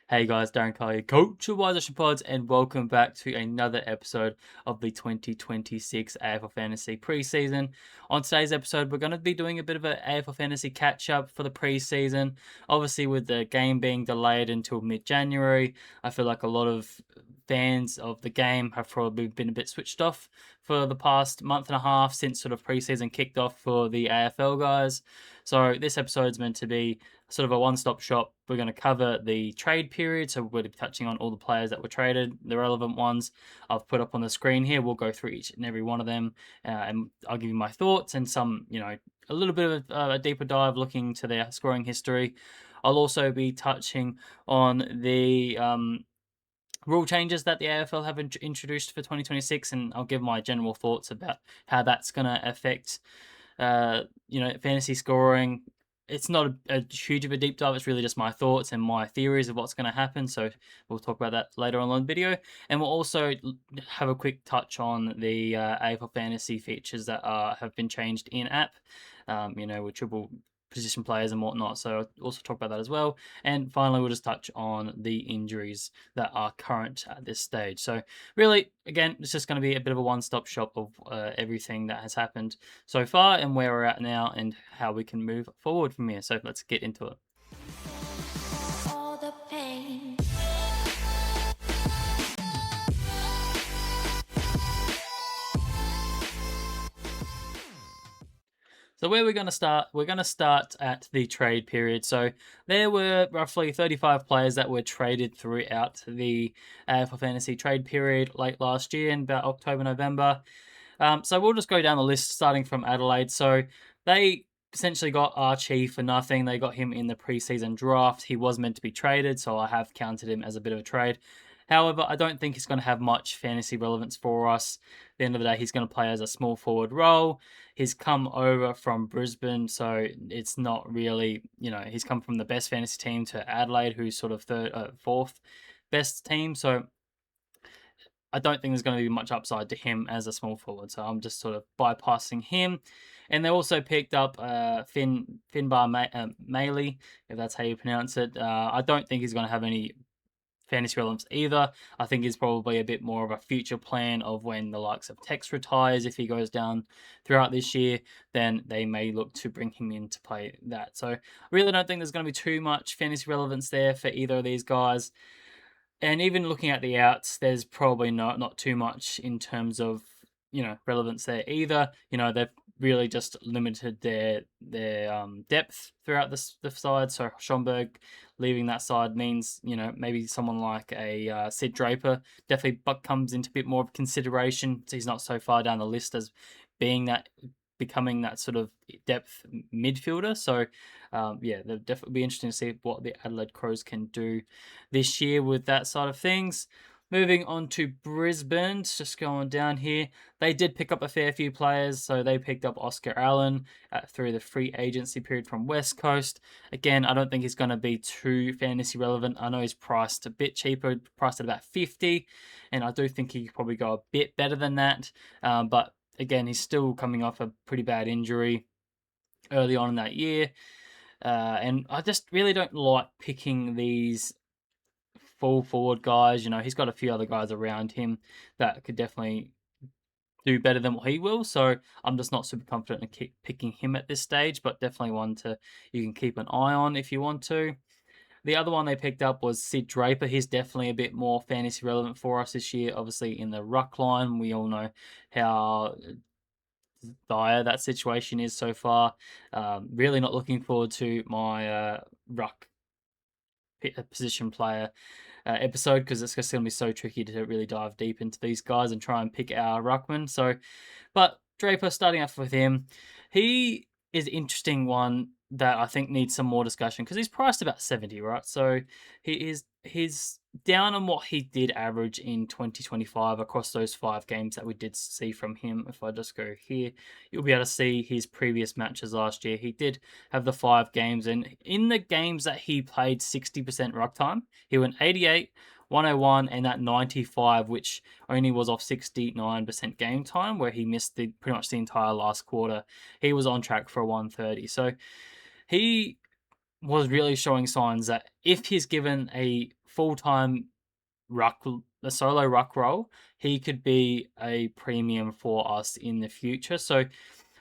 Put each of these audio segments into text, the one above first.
Hey guys, Darren Carly, coach of Wise Ocean Pods, and welcome back to another episode of the 2026 AFL Fantasy Preseason. On today's episode, we're going to be doing a bit of an AFL Fantasy catch-up for the preseason. Obviously, with the game being delayed until mid-January, I feel like a lot of fans of the game have probably been a bit switched off for the past month and a half since sort of preseason kicked off for the AFL guys. So this episode is meant to be sort of a one-stop shop. We're going to cover the trade period, so we're touching on all the players that were traded, the relevant ones I've put up on the screen here. We'll go through each and every one of them, and I'll give you my thoughts and some, a little bit of a deeper dive looking to their scoring history. I'll also be touching on the rule changes that the AFL have introduced for 2026, and I'll give my general thoughts about how that's going to affect fantasy scoring. It's not a huge of a deep dive. It's really just my thoughts and my theories of what's going to happen. So we'll talk about that later on in the video. And we'll also have a quick touch on the AFL fantasy features that have been changed in app, with triple position players and whatnot. So I'll also talk about that as well. And finally, we'll just touch on the injuries that are current at this stage. So really, again, it's just going to be a bit of a one-stop shop of everything that has happened so far and where we're at now and how we can move forward from here. So let's get into it. All the pain. So where we're going to start, we're going to start at the trade period. So there were roughly 35 players that were traded throughout the AFL Fantasy trade period late last year in about October, November. So we'll just go down the list starting from Adelaide. So they essentially got Archie for nothing. They got him in the preseason draft. He was meant to be traded, so I have counted him as a bit of a trade. However, I don't think he's going to have much fantasy relevance for us. At the end of the day, he's going to play as a small forward role. He's come over from Brisbane, so it's not really, he's come from the best fantasy team to Adelaide, who's sort of fourth best team. So I don't think there's going to be much upside to him as a small forward, so I'm just sort of bypassing him. And they also picked up Finbar Maley, if that's how you pronounce it. I don't think he's going to have any fantasy relevance either. I think he's probably a bit more of a future plan of when the likes of Tex retires. If he goes down throughout this year, then they may look to bring him in to play that. So I really don't think there's going to be too much fantasy relevance there for either of these guys. And even looking at the outs, there's probably not too much in terms of relevance there either. They've really just limited their depth throughout the side. So Schomburg leaving that side means maybe someone like a Sid Draper definitely comes into a bit more of consideration. So he's not so far down the list as becoming that sort of depth midfielder. So, they'll definitely be interesting to see what the Adelaide Crows can do this year with that side of things. Moving on to Brisbane, just going down here, they did pick up a fair few players. So they picked up Oscar Allen through the free agency period from West Coast. Again, I don't think he's going to be too fantasy relevant. I know he's priced a bit cheaper, priced at about 50, and I do think he could probably go a bit better than that. But again, he's still coming off a pretty bad injury early on in that year. And I just really don't like picking these full forward guys. He's got a few other guys around him that could definitely do better than what he will. So I'm just not super confident in keep picking him at this stage, but definitely one you can keep an eye on if you want to. The other one they picked up was Sid Draper. He's definitely a bit more fantasy relevant for us this year. Obviously, in the ruck line, we all know how dire that situation is so far. Really not looking forward to my ruck position player episode because it's just going to be so tricky to really dive deep into these guys and try and pick our ruckman. So, but Draper, starting off with him, he is an interesting one that I think needs some more discussion because he's priced about 70, right? So he's down on what he did average in 2025 across those 5 games that we did see from him. If I just go here, you'll be able to see his previous matches last year. He did have the 5 games, and in the games that he played 60% ruck time, he went 88, 101, and that 95, which only was off 69% game time, where he missed pretty much the entire last quarter. He was on track for a 130. So he was really showing signs that if he's given a full-time a solo ruck role, he could be a premium for us in the future. So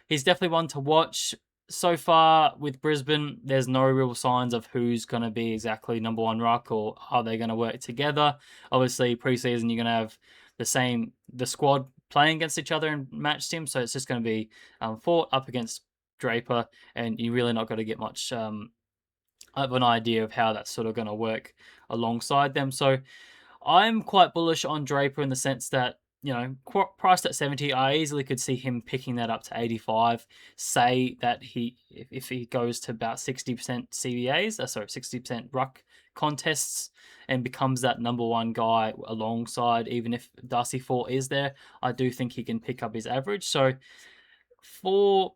he's definitely one to watch. So far with Brisbane, there's no real signs of who's going to be exactly number one ruck or are they going to work together. Obviously, preseason you're going to have the squad playing against each other and match teams, so it's just going to be fought up against Draper, and you're really not going to get much of an idea of how that's sort of going to work alongside them. So I'm quite bullish on Draper in the sense that, priced at 70, I easily could see him picking that up to 85. Say that if he goes to about 60% CVAs, 60% ruck contests, and becomes that number one guy alongside, even if Darcy Fort is there, I do think he can pick up his average. So for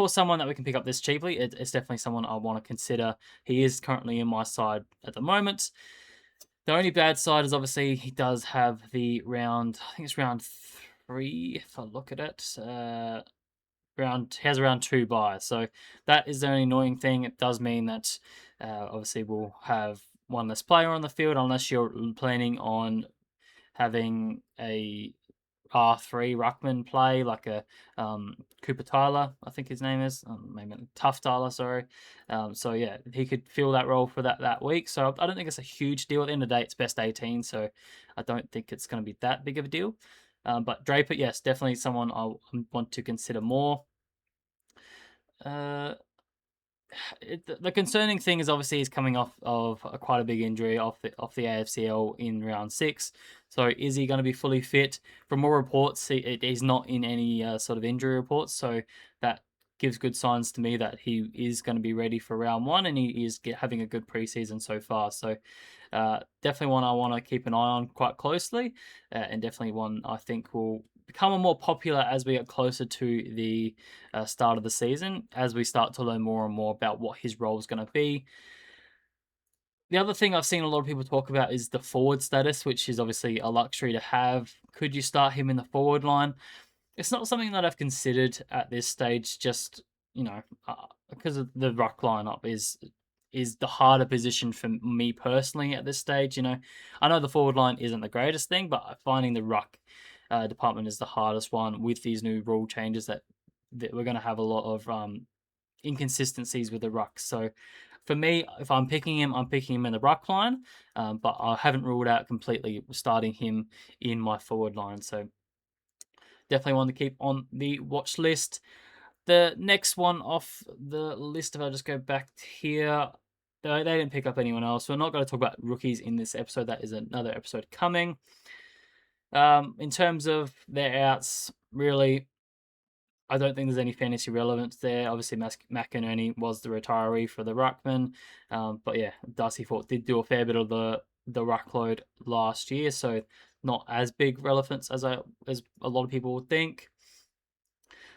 someone that we can pick up this cheaply, it's definitely someone I want to consider. He is currently in my side at the moment. The only bad side is obviously he does have the round. I think it's round 3. If I look at it, he has round 2 buys. So that is the only annoying thing. It does mean that obviously we'll have one less player on the field unless you're planning on having a R3 ruckman play like a Cooper Tyler, I think his name is, maybe Tough Tyler, sorry. So yeah, he could fill that role for that week. So I don't think it's a huge deal. At the end of the day, it's best 18, so I don't think it's going to be that big of a deal. But Draper, yes, definitely someone I want to consider more. Uh, the concerning thing is obviously he's coming off of quite a big injury off the AFCL in round 6. So is he going to be fully fit? From more reports, he's not in any sort of injury reports. So that gives good signs to me that he is going to be ready for round 1, and he is having a good preseason so far. So definitely one I want to keep an eye on quite closely, and definitely one I think will become more popular as we get closer to the start of the season, as we start to learn more and more about what his role is going to be. The other thing I've seen a lot of people talk about is the forward status, which is obviously a luxury to have. Could you start him in the forward line? It's not something that I've considered at this stage, just because of the ruck lineup is the harder position for me personally at this stage. I know the forward line isn't the greatest thing, but finding the ruck department is the hardest one with these new rule changes that we're going to have a lot of inconsistencies with the ruck. So for me, if I'm picking him, I'm picking him in the ruck line, but I haven't ruled out completely starting him in my forward line. So definitely want to keep on the watch list. The next one off the list, if I just go back here, they didn't pick up anyone else. We're not going to talk about rookies in this episode. That is another episode coming. In terms of their outs, really, I don't think there's any fantasy relevance there. Obviously, McInerney was the retiree for the ruckman, but yeah, Darcy Fort did do a fair bit of the ruckload last year, so not as big relevance as a lot of people would think.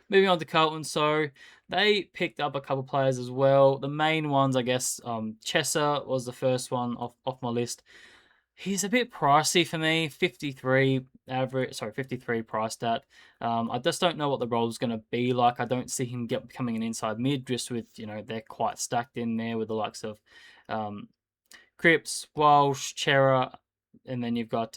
Moving on to Carlton, so they picked up a couple players as well. The main ones, I guess, Chesser was the first one off my list. He's a bit pricey for me, 53 average, 53 priced at. I just don't know what the role is going to be like. I don't see him becoming an inside mid, just with, they're quite stacked in there with the likes of Cripps, Walsh, Chera, and then you've got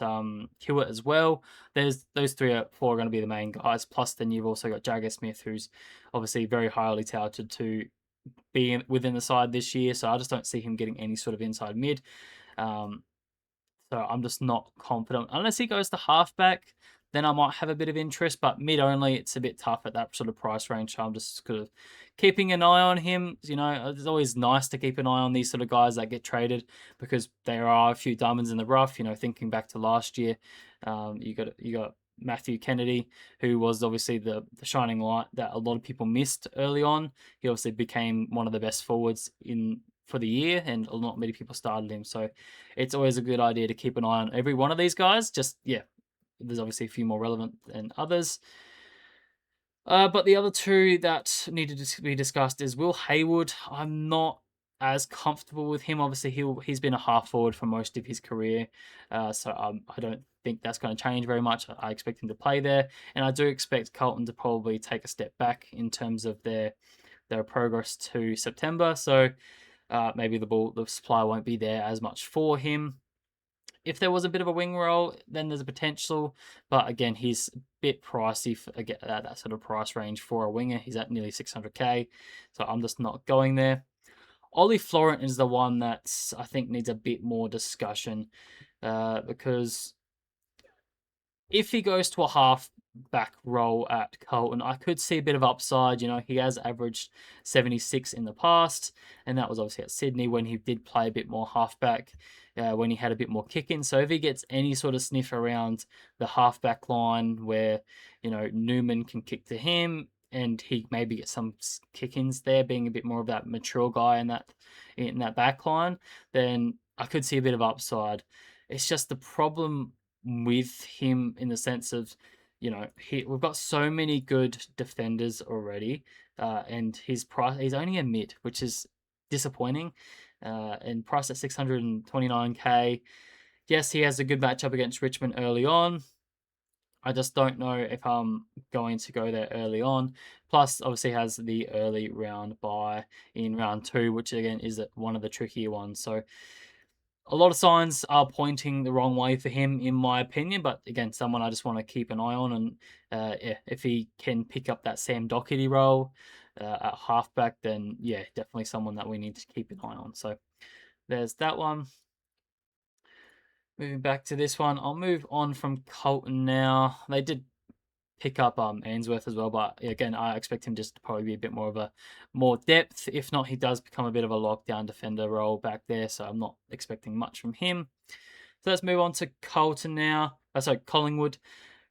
Hewitt as well. There's those 3 or 4 are going to be the main guys. Plus, then you've also got Jagger Smith, who's obviously very highly touted to be within the side this year. So I just don't see him getting any sort of inside mid. So I'm just not confident. Unless he goes to halfback, then I might have a bit of interest. But mid only, it's a bit tough at that sort of price range. So I'm just sort of keeping an eye on him. It's always nice to keep an eye on these sort of guys that get traded because there are a few diamonds in the rough. Thinking back to last year, you got Matthew Kennedy, who was obviously the shining light that a lot of people missed early on. He obviously became one of the best forwards for the year, and not many people started him. So it's always a good idea to keep an eye on every one of these guys. Just, yeah, there's obviously a few more relevant than others. But the other 2 that needed to be discussed is Will Hayward. I'm not as comfortable with him. Obviously, he's been a half forward for most of his career, so I don't think that's going to change very much. I expect him to play there, and I do expect Carlton to probably take a step back in terms of their their progress to September. So maybe the supply won't be there as much for him. If there was a bit of a wing roll, then there's a potential. But again, he's a bit pricey for that sort of price range for a winger. He's at nearly 600k, so I'm just not going there. Ollie Florent is the one that I think needs a bit more discussion because if he goes to a half back role at Carlton, I could see a bit of upside. You know, he has averaged 76 in the past, and that was obviously at Sydney when he did play a bit more halfback, when he had a bit more kick in. So if he gets any sort of sniff around the halfback line where, you know, Newman can kick to him and he maybe gets some kick ins there, being a bit more of that mature guy in that back line, then I could see a bit of upside. It's just the problem with him in the sense of, you know, we've got so many good defenders already, and his price, he's only a mid, which is disappointing, and priced at 629k. Yes, he has a good matchup against Richmond early on. I just don't know if I'm going to go there early on. Plus, obviously, has the early round bye in round 2, which again is one of the trickier ones. So a lot of signs are pointing the wrong way for him, in my opinion. But again, someone I just want to keep an eye on, and yeah, if he can pick up that Sam Doherty role at halfback, then yeah, definitely someone that we need to keep an eye on. So there's that one. Moving back to this one, I'll move on from Colton now. They did pick up Ainsworth as well, but again, I expect him just to probably be a bit more of a more depth. If not, he does become a bit of a lockdown defender role back there, so I'm not expecting much from him. So let's move on to Colton now. Sorry, Collingwood.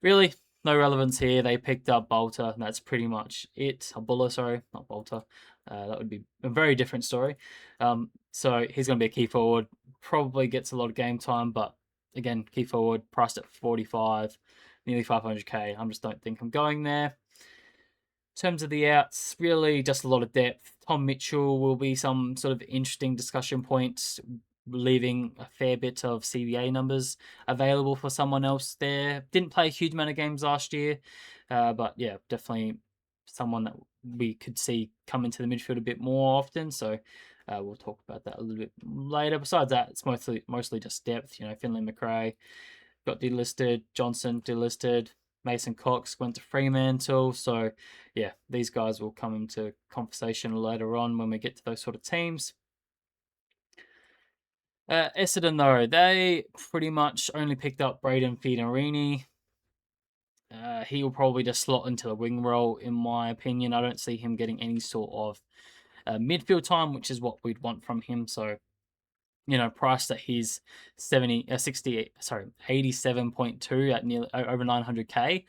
Really, no relevance here. They picked up Bolter, and that's pretty much it. Buller, sorry, not Bolter. That would be a very different story. So he's going to be a key forward. Probably gets a lot of game time, but again, key forward, priced at 45, nearly 500k. I just don't think I'm going there. In terms of the outs, really just a lot of depth. Tom Mitchell will be some sort of interesting discussion points, leaving a fair bit of CBA numbers available for someone else there. Didn't play a huge amount of games last year, but yeah, definitely someone that we could see come into the midfield a bit more often. So we'll talk about that a little bit later. Besides that, it's mostly just depth. You know, Finlay McRae got delisted, Johnson delisted, Mason Cox went to Fremantle. So yeah, these guys will come into conversation later on when we get to those sort of teams. Essendon, though, they pretty much only picked up Braden Fidorini. He will probably just slot into the wing role, in my opinion. I don't see him getting any sort of midfield time, which is what we'd want from him. So, you know, priced at his 87.2 at nearly over 900k.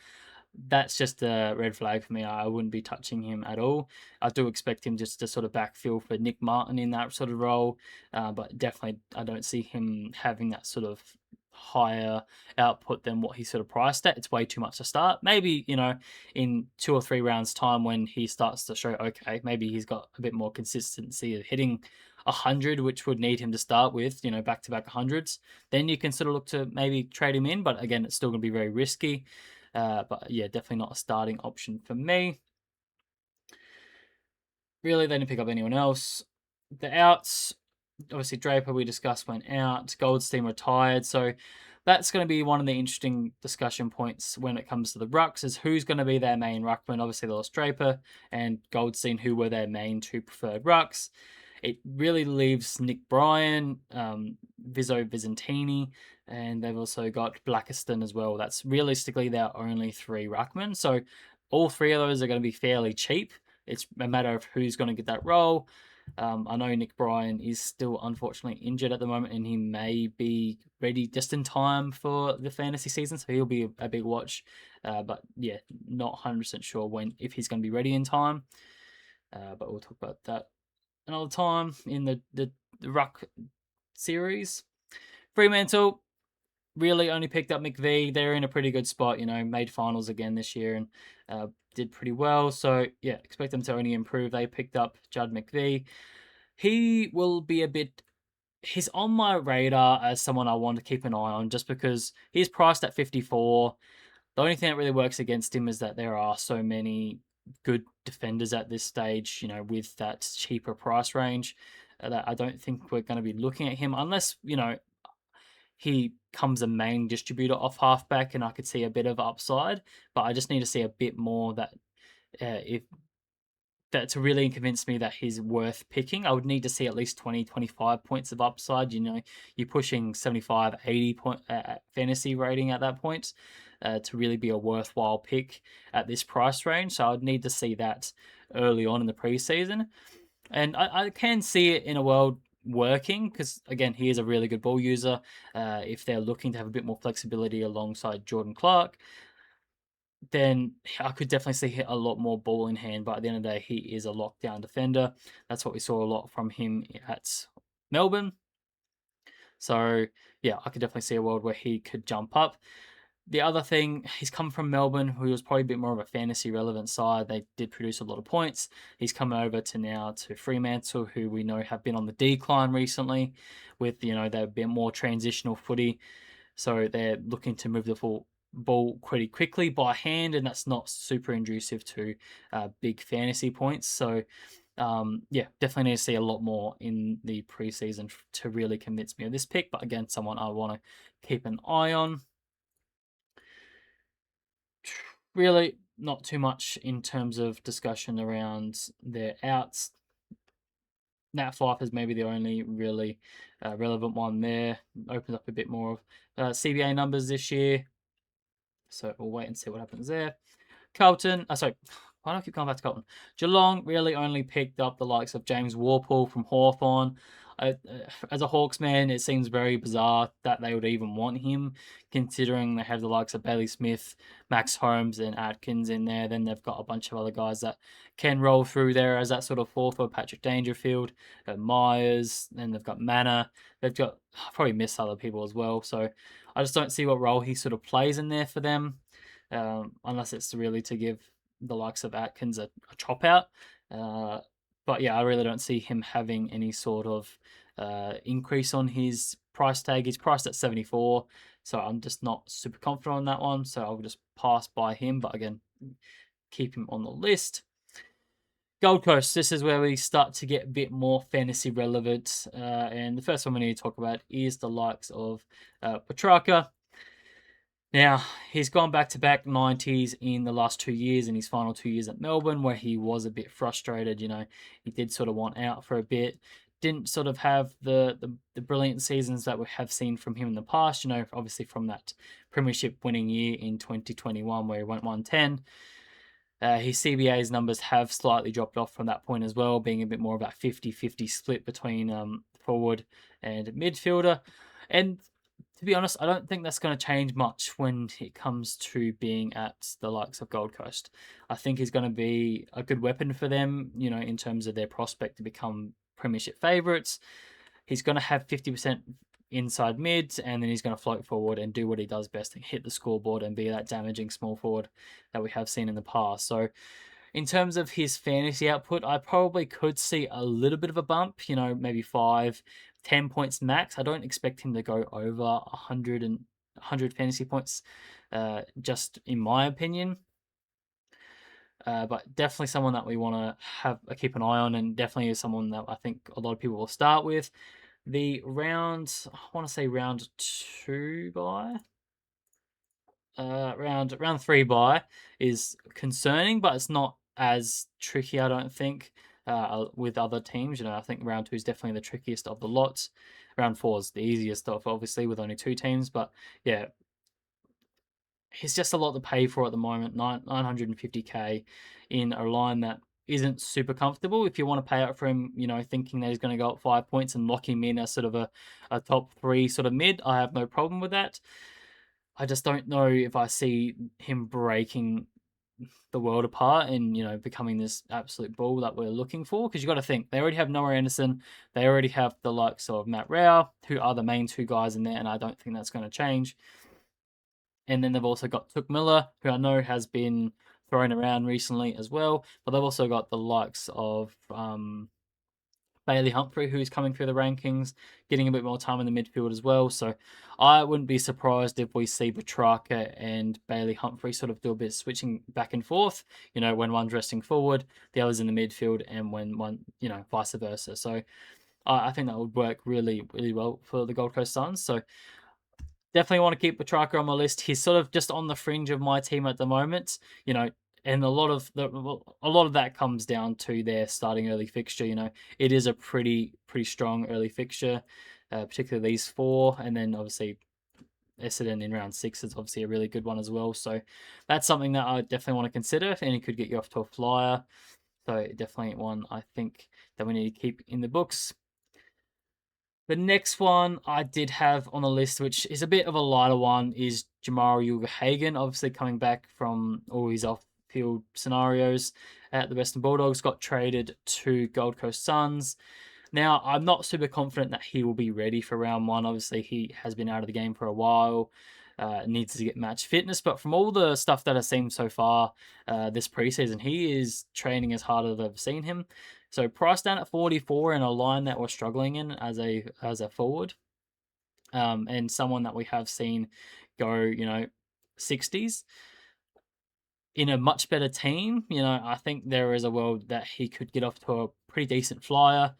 That's just a red flag for me. I wouldn't be touching him at all. I do expect him just to sort of backfill for Nick Martin in that sort of role, but definitely I don't see him having that sort of higher output than what he sort of priced at. It's way too much to start. Maybe, you know, in 2 or 3 rounds time when he starts to show, okay, maybe he's got a bit more consistency of hitting 100, which would need him to start with, you know, back-to-back hundreds, then you can sort of look to maybe trade him in. But again, it's still going to be very risky. But yeah, definitely not a starting option for me. Really, they didn't pick up anyone else. The outs, obviously Draper we discussed went out. Goldstein retired, so that's going to be one of the interesting discussion points when it comes to the rucks, is who's going to be their main ruckman. Obviously, they lost Draper and Goldstein, who were their main 2 preferred rucks. It really leaves Nick Bryan, Vizzo Vizentini, and they've also got Blackiston as well. That's realistically their only 3 ruckmen. So all 3 of those are going to be fairly cheap. It's a matter of who's going to get that role. I know Nick Bryan is still unfortunately injured at the moment, and he may be ready just in time for the fantasy season, so he'll be a big watch. But yeah, not 100% sure if he's going to be ready in time. But we'll talk about that another time in the ruck series. Fremantle really only picked up McVee. They're in a pretty good spot, you know, made finals again this year and did pretty well. So yeah, expect them to only improve. They picked up Judd McVee. He will be he's on my radar as someone I want to keep an eye on, just because he's priced at 54. The only thing that really works against him is that there are so many good defenders at this stage, with that cheaper price range. That I don't think we're going to be looking at him unless, he comes a main distributor off halfback and I could see a bit of upside, but I just need to see a bit more if that to really convince me that he's worth picking. I would need to see at least 20, 25 points of upside. You're pushing 75, 80 point fantasy rating at that point to really be a worthwhile pick at this price range. So I'd need to see that early on in the preseason. And I can see it in a world working because, again, he is a really good ball user. If they're looking to have a bit more flexibility alongside Jordan Clark, then I could definitely see a lot more ball in hand. But at the end of the day, he is a lockdown defender. That's what we saw a lot from him at Melbourne. So, yeah, I could definitely see a world where he could jump up. The other thing, he's come from Melbourne, who was probably a bit more of a fantasy relevant side. They did produce a lot of points. He's come over to Fremantle, who we know have been on the decline recently with, they've been more transitional footy. So they're looking to move the ball pretty quickly by hand, and that's not super inducive to big fantasy points. So, yeah, definitely need to see a lot more in the preseason to really convince me of this pick. But again, someone I want to keep an eye on. Really, not too much in terms of discussion around their outs. Nat Fife is maybe the only really relevant one there. Opens up a bit more of CBA numbers this year. So we'll wait and see what happens there. Carlton, sorry, why do I keep going back to Carlton? Geelong really only picked up the likes of James Warple from Hawthorn. As a Hawks man, it seems very bizarre that they would even want him, considering they have the likes of Bailey Smith, Max Holmes, and Atkins in there. Then they've got a bunch of other guys that can roll through there as that sort of fourth for Patrick Dangerfield, Myers, then they've got Manor. They've got probably missed other people as well. So I just don't see what role he sort of plays in there for them, unless it's really to give the likes of Atkins a chop out. But yeah, I really don't see him having any sort of increase on his price tag. He's priced at 74, so I'm just not super confident on that one. So I'll just pass by him. But again, keep him on the list. Gold Coast, this is where we start to get a bit more fantasy relevant. And the first one we need to talk about is the likes of Petrarca. Now, he's gone back to back 90s in the last 2 years, in his final 2 years at Melbourne, where he was a bit frustrated. He did sort of want out for a bit. Didn't sort of have the brilliant seasons that we have seen from him in the past, obviously from that premiership winning year in 2021 where he went 110. His CBA's numbers have slightly dropped off from that point as well, being a bit more of that 50-50 split between forward and midfielder. And to be honest, I don't think that's going to change much when it comes to being at the likes of Gold Coast. I think he's going to be a good weapon for them, in terms of their prospect to become premiership favourites. He's going to have 50% inside mid, and then he's going to float forward and do what he does best and hit the scoreboard and be that damaging small forward that we have seen in the past. So in terms of his fantasy output, I probably could see a little bit of a bump, maybe 5-10 points max. I don't expect him to go over 100 fantasy points, just in my opinion. But definitely someone that we want to keep an eye on, and definitely is someone that I think a lot of people will start with. The round, I want to say round 2 bye. Round 3 bye is concerning, but it's not as tricky, I don't think, with other teams. I think round 2 is definitely the trickiest of the lots. Round 4 is the easiest of, obviously, with only 2 teams. But yeah, he's just a lot to pay for at the moment. 950k in a line that isn't super comfortable. If you want to pay out for him, thinking that he's going to go up 5 points and lock him in as sort of a top 3 sort of mid, I have no problem with that. I just don't know if I see him breaking the world apart and, becoming this absolute bull that we're looking for. Because you got to think, they already have Noah Anderson. They already have the likes of Matt Rao, who are the main 2 guys in there, and I don't think that's going to change. And then they've also got Took Miller, who I know has been thrown around recently as well. But they've also got the likes of Bailey Humphrey, who's coming through the rankings, getting a bit more time in the midfield as well. So I wouldn't be surprised if we see Petrarca and Bailey Humphrey sort of do a bit of switching back and forth, when one's resting forward, the other's in the midfield, and when one, vice versa. So I think that would work really, really well for the Gold Coast Suns. So definitely want to keep Petrarca on my list. He's sort of just on the fringe of my team at the moment, and a lot of that comes down to their starting early fixture. It is a pretty strong early fixture, particularly these four, and then obviously Essendon in round 6 is obviously a really good one as well. So that's something that I definitely want to consider, and it could get you off to a flyer. So definitely one I think that we need to keep in the books. The next one I did have on the list, which is a bit of a lighter one, is Jamal Ugle-Hagan, obviously coming back from all his off-field scenarios at the Western Bulldogs, got traded to Gold Coast Suns. Now, I'm not super confident that he will be ready for round 1. Obviously, he has been out of the game for a while, needs to get match fitness, but from all the stuff that I've seen so far this preseason, he is training as hard as I've ever seen him. So priced down at 44 in a line that we're struggling in as a forward, and someone that we have seen go 60s in a much better team. I think there is a world that he could get off to a pretty decent flyer.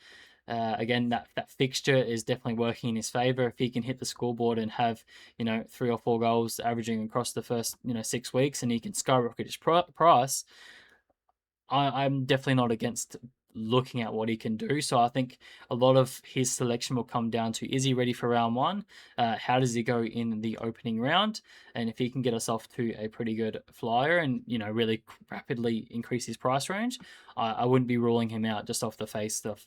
Again, that fixture is definitely working in his favour. If he can hit the scoreboard and have 3 or 4 goals averaging across the first 6 weeks, and he can skyrocket his price, I'm definitely not against looking at what he can do. So I think a lot of his selection will come down to, is he ready for round 1? How does he go in the opening round? And if he can get us off to a pretty good flyer and really rapidly increase his price range, I wouldn't be ruling him out just off the face of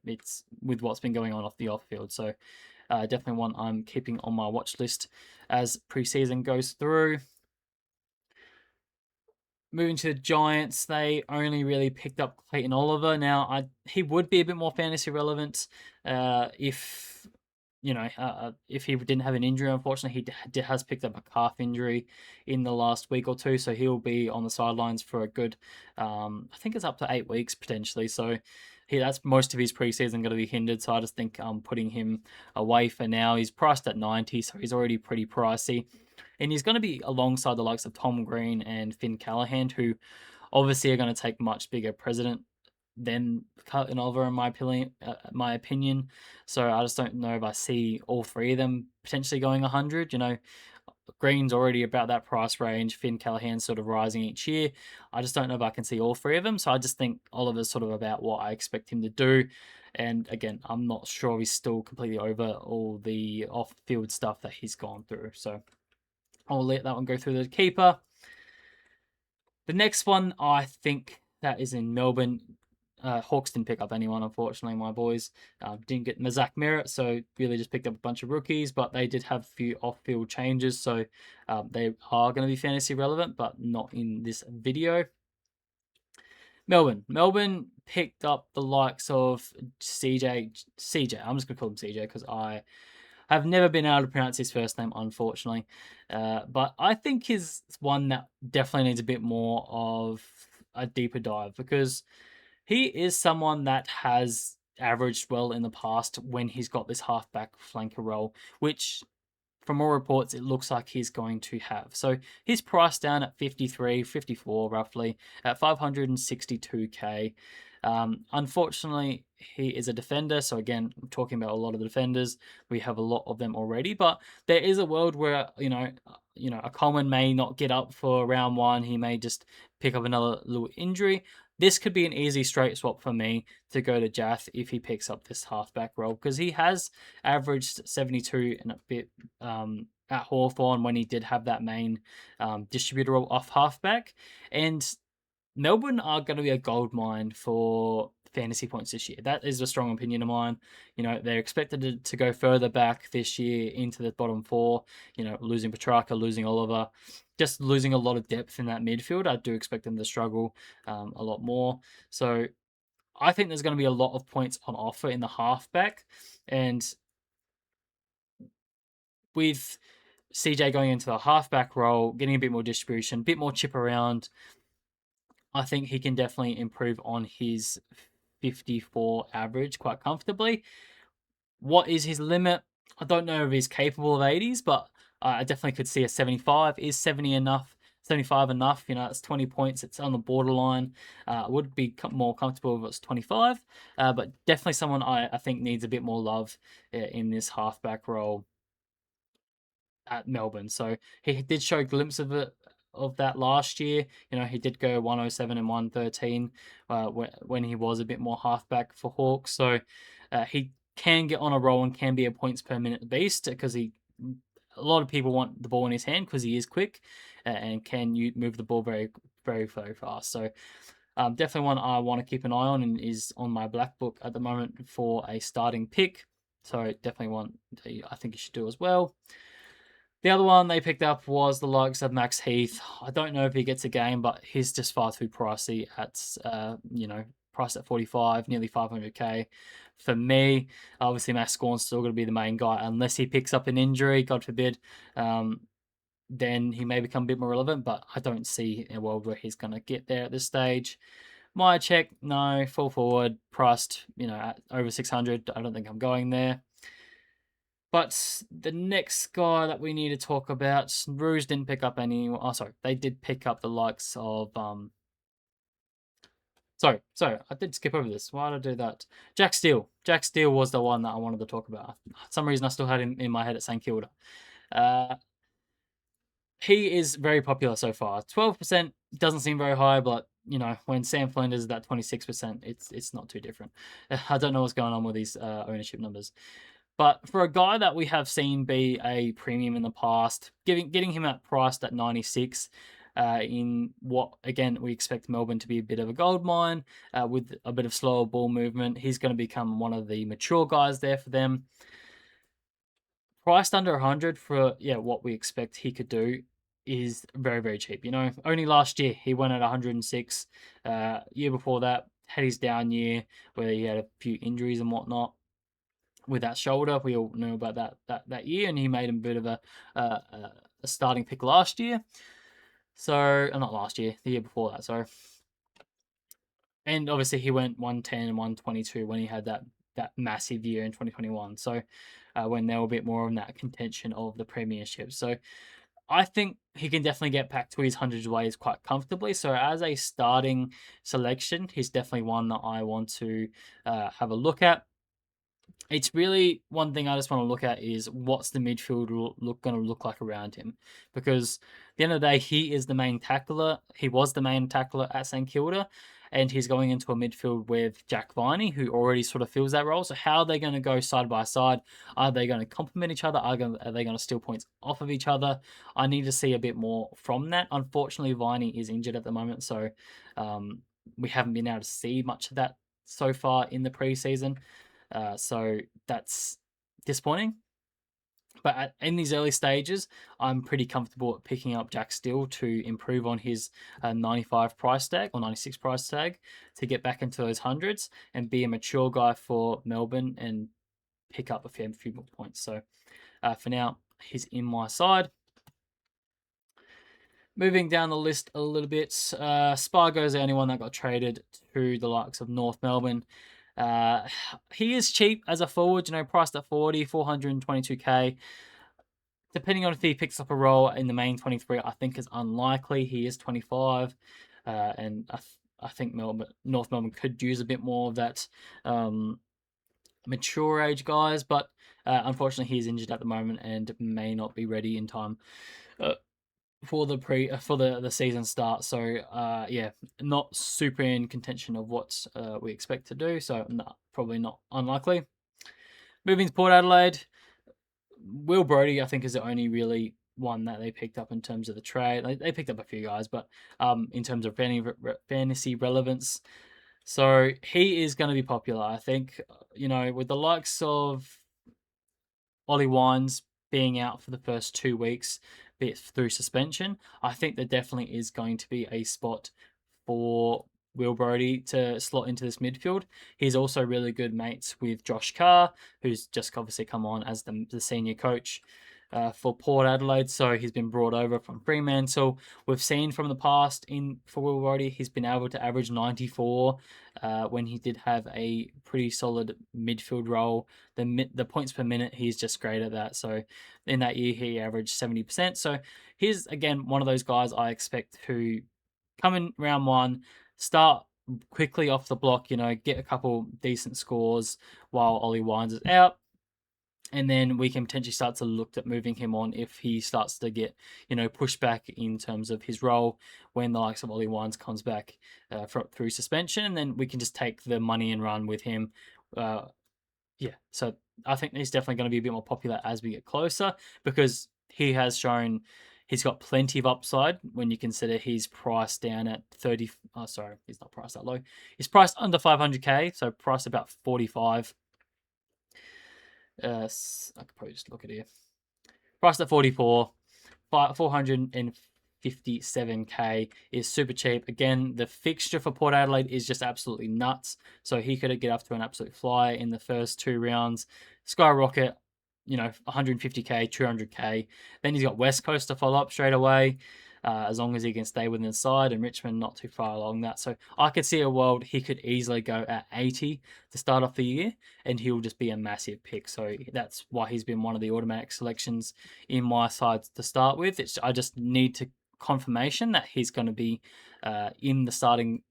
it's with what's been going on off the off field. So definitely one I'm keeping on my watch list as preseason goes through. Moving to the Giants, they only really picked up Clayton Oliver. Now, he would be a bit more fantasy relevant if if he didn't have an injury. Unfortunately, he has picked up a calf injury in the last week or two, so he'll be on the sidelines for a good, I think it's up to 8 weeks potentially. So that's most of his preseason going to be hindered. So I just think I'm putting him away for now. He's priced at 90, so he's already pretty pricey. And he's going to be alongside the likes of Tom Green and Finn Callahan, who obviously are going to take much bigger precedent than Clayton Oliver, in my opinion. So I just don't know if I see all three of them potentially going 100. Green's already about that price range. Finn Callahan's sort of rising each year. I just don't know if I can see all three of them. So I just think Oliver's sort of about what I expect him to do. And again, I'm not sure he's still completely over all the off-field stuff that he's gone through. So I'll let that one go through the keeper. The next one, I think that is in Melbourne. Hawks didn't pick up anyone, unfortunately, my boys. Didn't get Mazak Merritt, so really just picked up a bunch of rookies, but they did have a few off-field changes, so they are going to be fantasy relevant, but not in this video. Melbourne picked up the likes of CJ. I'm just going to call him CJ because I have never been able to pronounce his first name, unfortunately. But I think he's one that definitely needs a bit more of a deeper dive because he is someone that has averaged well in the past when he's got this halfback flanker role, which from all reports, it looks like he's going to have. So he's priced down at 53, 54 roughly, at 562k. Unfortunately, he is a defender. So again, I'm talking about a lot of the defenders. We have a lot of them already, but there is a world where, a Coleman may not get up for round 1. He may just pick up another little injury. This could be an easy straight swap for me to go to Jath if he picks up this halfback role because he has averaged 72 and a bit at Hawthorn when he did have that main distributor role off halfback. And Melbourne are going to be a gold mine for fantasy points this year. That is a strong opinion of mine. They're expected to go further back this year into the bottom 4, losing Petrarca, losing Oliver, just losing a lot of depth in that midfield. I do expect them to struggle a lot more. So I think there's going to be a lot of points on offer in the halfback. And with CJ going into the halfback role, getting a bit more distribution, a bit more chip around, I think he can definitely improve on his 54 average quite comfortably. What is his limit? I don't know if he's capable of 80s, but I definitely could see a 75. Is 70 enough? 75 enough? It's 20 points. It's on the borderline. I would be more comfortable if it's 25, but definitely someone I think needs a bit more love in this halfback role at Melbourne. So he did show a glimpse of that last year. He did go 107 and 113 when he was a bit more halfback for Hawks. So he can get on a roll and can be a points per minute beast because a lot of people want the ball in his hand because he is quick and can move the ball very, very, very fast. So definitely one I want to keep an eye on and is on my black book at the moment for a starting pick. So definitely one I think you should do as well. The other one they picked up was the likes of Max Heath. I don't know if he gets a game, but he's just far too pricey at, priced at 45, nearly 500k. For me, obviously Max Scorn's still going to be the main guy unless he picks up an injury, God forbid. Then he may become a bit more relevant, but I don't see a world where he's going to get there at this stage. My check, no, full forward, priced, at over 600. I don't think I'm going there. But the next guy that we need to talk about, Rouge didn't pick up any. Oh, sorry, they did pick up the likes of. Sorry, I did skip over this. Why did I do that? Jack Steele. Jack Steele was the one that I wanted to talk about. For some reason, I still had him in my head at St Kilda. He is very popular so far. 12% doesn't seem very high, but when Sam Flinders is at 26%, it's not too different. I don't know what's going on with these ownership numbers. But for a guy that we have seen be a premium in the past, getting him priced at 96, in what again we expect Melbourne to be a bit of a gold mine with a bit of slower ball movement, he's going to become one of the mature guys there for them. Priced under 100 for what we expect he could do is very, very cheap. Only last year he went at 106. Year before that had his down year where he had a few injuries and whatnot with that shoulder. We all know about that year, and he made him a bit of a starting pick last year. So, not last year, the year before that. So, and obviously he went 110 and 122 when he had that massive year in 2021. So, when they were a bit more on that contention of the premiership. So, I think he can definitely get back to his hundreds ways quite comfortably. So, as a starting selection, he's definitely one that I want to have a look at. It's really one thing I just want to look at is what's the midfield going to look like around him, because at the end of the day he is the main tackler. He was the main tackler at St Kilda, and he's going into a midfield with Jack Viney, who already sort of fills that role. So how are they going to go side by side? Are they going to complement each other? Are they going to steal points off of each other? I need to see a bit more from that. Unfortunately, Viney is injured at the moment, so we haven't been able to see much of that so far in the preseason. So that's disappointing. But in these early stages, I'm pretty comfortable at picking up Jack Steele to improve on his 95 price tag or 96 price tag to get back into those hundreds and be a mature guy for Melbourne and pick up a few more points. So for now, he's in my side. Moving down the list a little bit, Spargo's the only one that got traded to the likes of North Melbourne. He is cheap as a forward, priced at 422k. Depending on if he picks up a role in the main 23, I think is unlikely. He is 25, and I think North Melbourne could use a bit more of that mature age guys, but unfortunately he's injured at the moment and may not be ready in time for the season start. So not super in contention of what we expect to do. So probably not unlikely. Moving to Port Adelaide, Will Brodie I think is the only really one that they picked up in terms of the trade. They picked up a few guys, but in terms of fantasy relevance, so he is going to be popular. I think with the likes of Ollie Wines being out for the first 2 weeks, be it through suspension, I think there definitely is going to be a spot for Will Brodie to slot into this midfield. He's also really good mates with Josh Carr, who's just obviously come on as the senior coach. for Port Adelaide, so he's been brought over from Fremantle. We've seen from the past for Will Roddy, he's been able to average 94 when he did have a pretty solid midfield role. The points per minute, he's just great at that. So in that year, he averaged 70%. So he's, again, one of those guys I expect to come in round one, start quickly off the block, get a couple decent scores while Ollie Wines is out, and then we can potentially start to look at moving him on if he starts to get, pushed back in terms of his role when the likes of Ollie Wines comes back through suspension, and then we can just take the money and run with him. Yeah, so I think he's definitely going to be a bit more popular as we get closer because he has shown he's got plenty of upside when you consider he's priced down at 30. Oh, sorry, he's not priced that low. He's priced under 500k, so priced about 45. I could probably just look at here. Priced at 44, 457k is super cheap. Again, the fixture for Port Adelaide is just absolutely nuts. So he could get up to an absolute flyer in the first 2 rounds. Skyrocket, 150k, 200k. Then he's got West Coast to follow up straight away. As long as he can stay within the side, and Richmond not too far along that. So I could see a world he could easily go at 80 to start off the year, and he'll just be a massive pick. So that's why he's been one of the automatic selections in my side to start with. I just need confirmation that he's going to be in the starting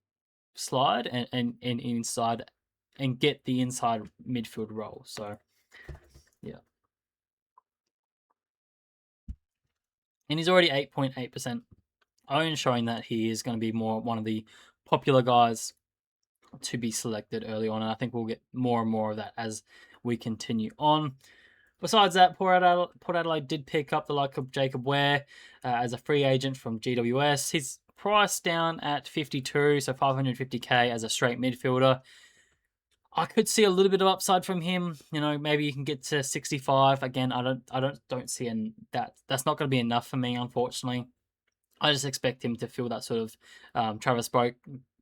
slide and inside and get the inside midfield role. So yeah. And he's already 8.8% owned, showing that he is going to be more one of the popular guys to be selected early on. And I think we'll get more and more of that as we continue on. Besides that, Port Adelaide did pick up the like of Jacob Ware as a free agent from GWS. He's priced down at 52, so 550k as a straight midfielder. I could see a little bit of upside from him. Maybe you can get to 65. Again, I don't see that's not going to be enough for me, unfortunately. I just expect him to fill that sort of Travis Boak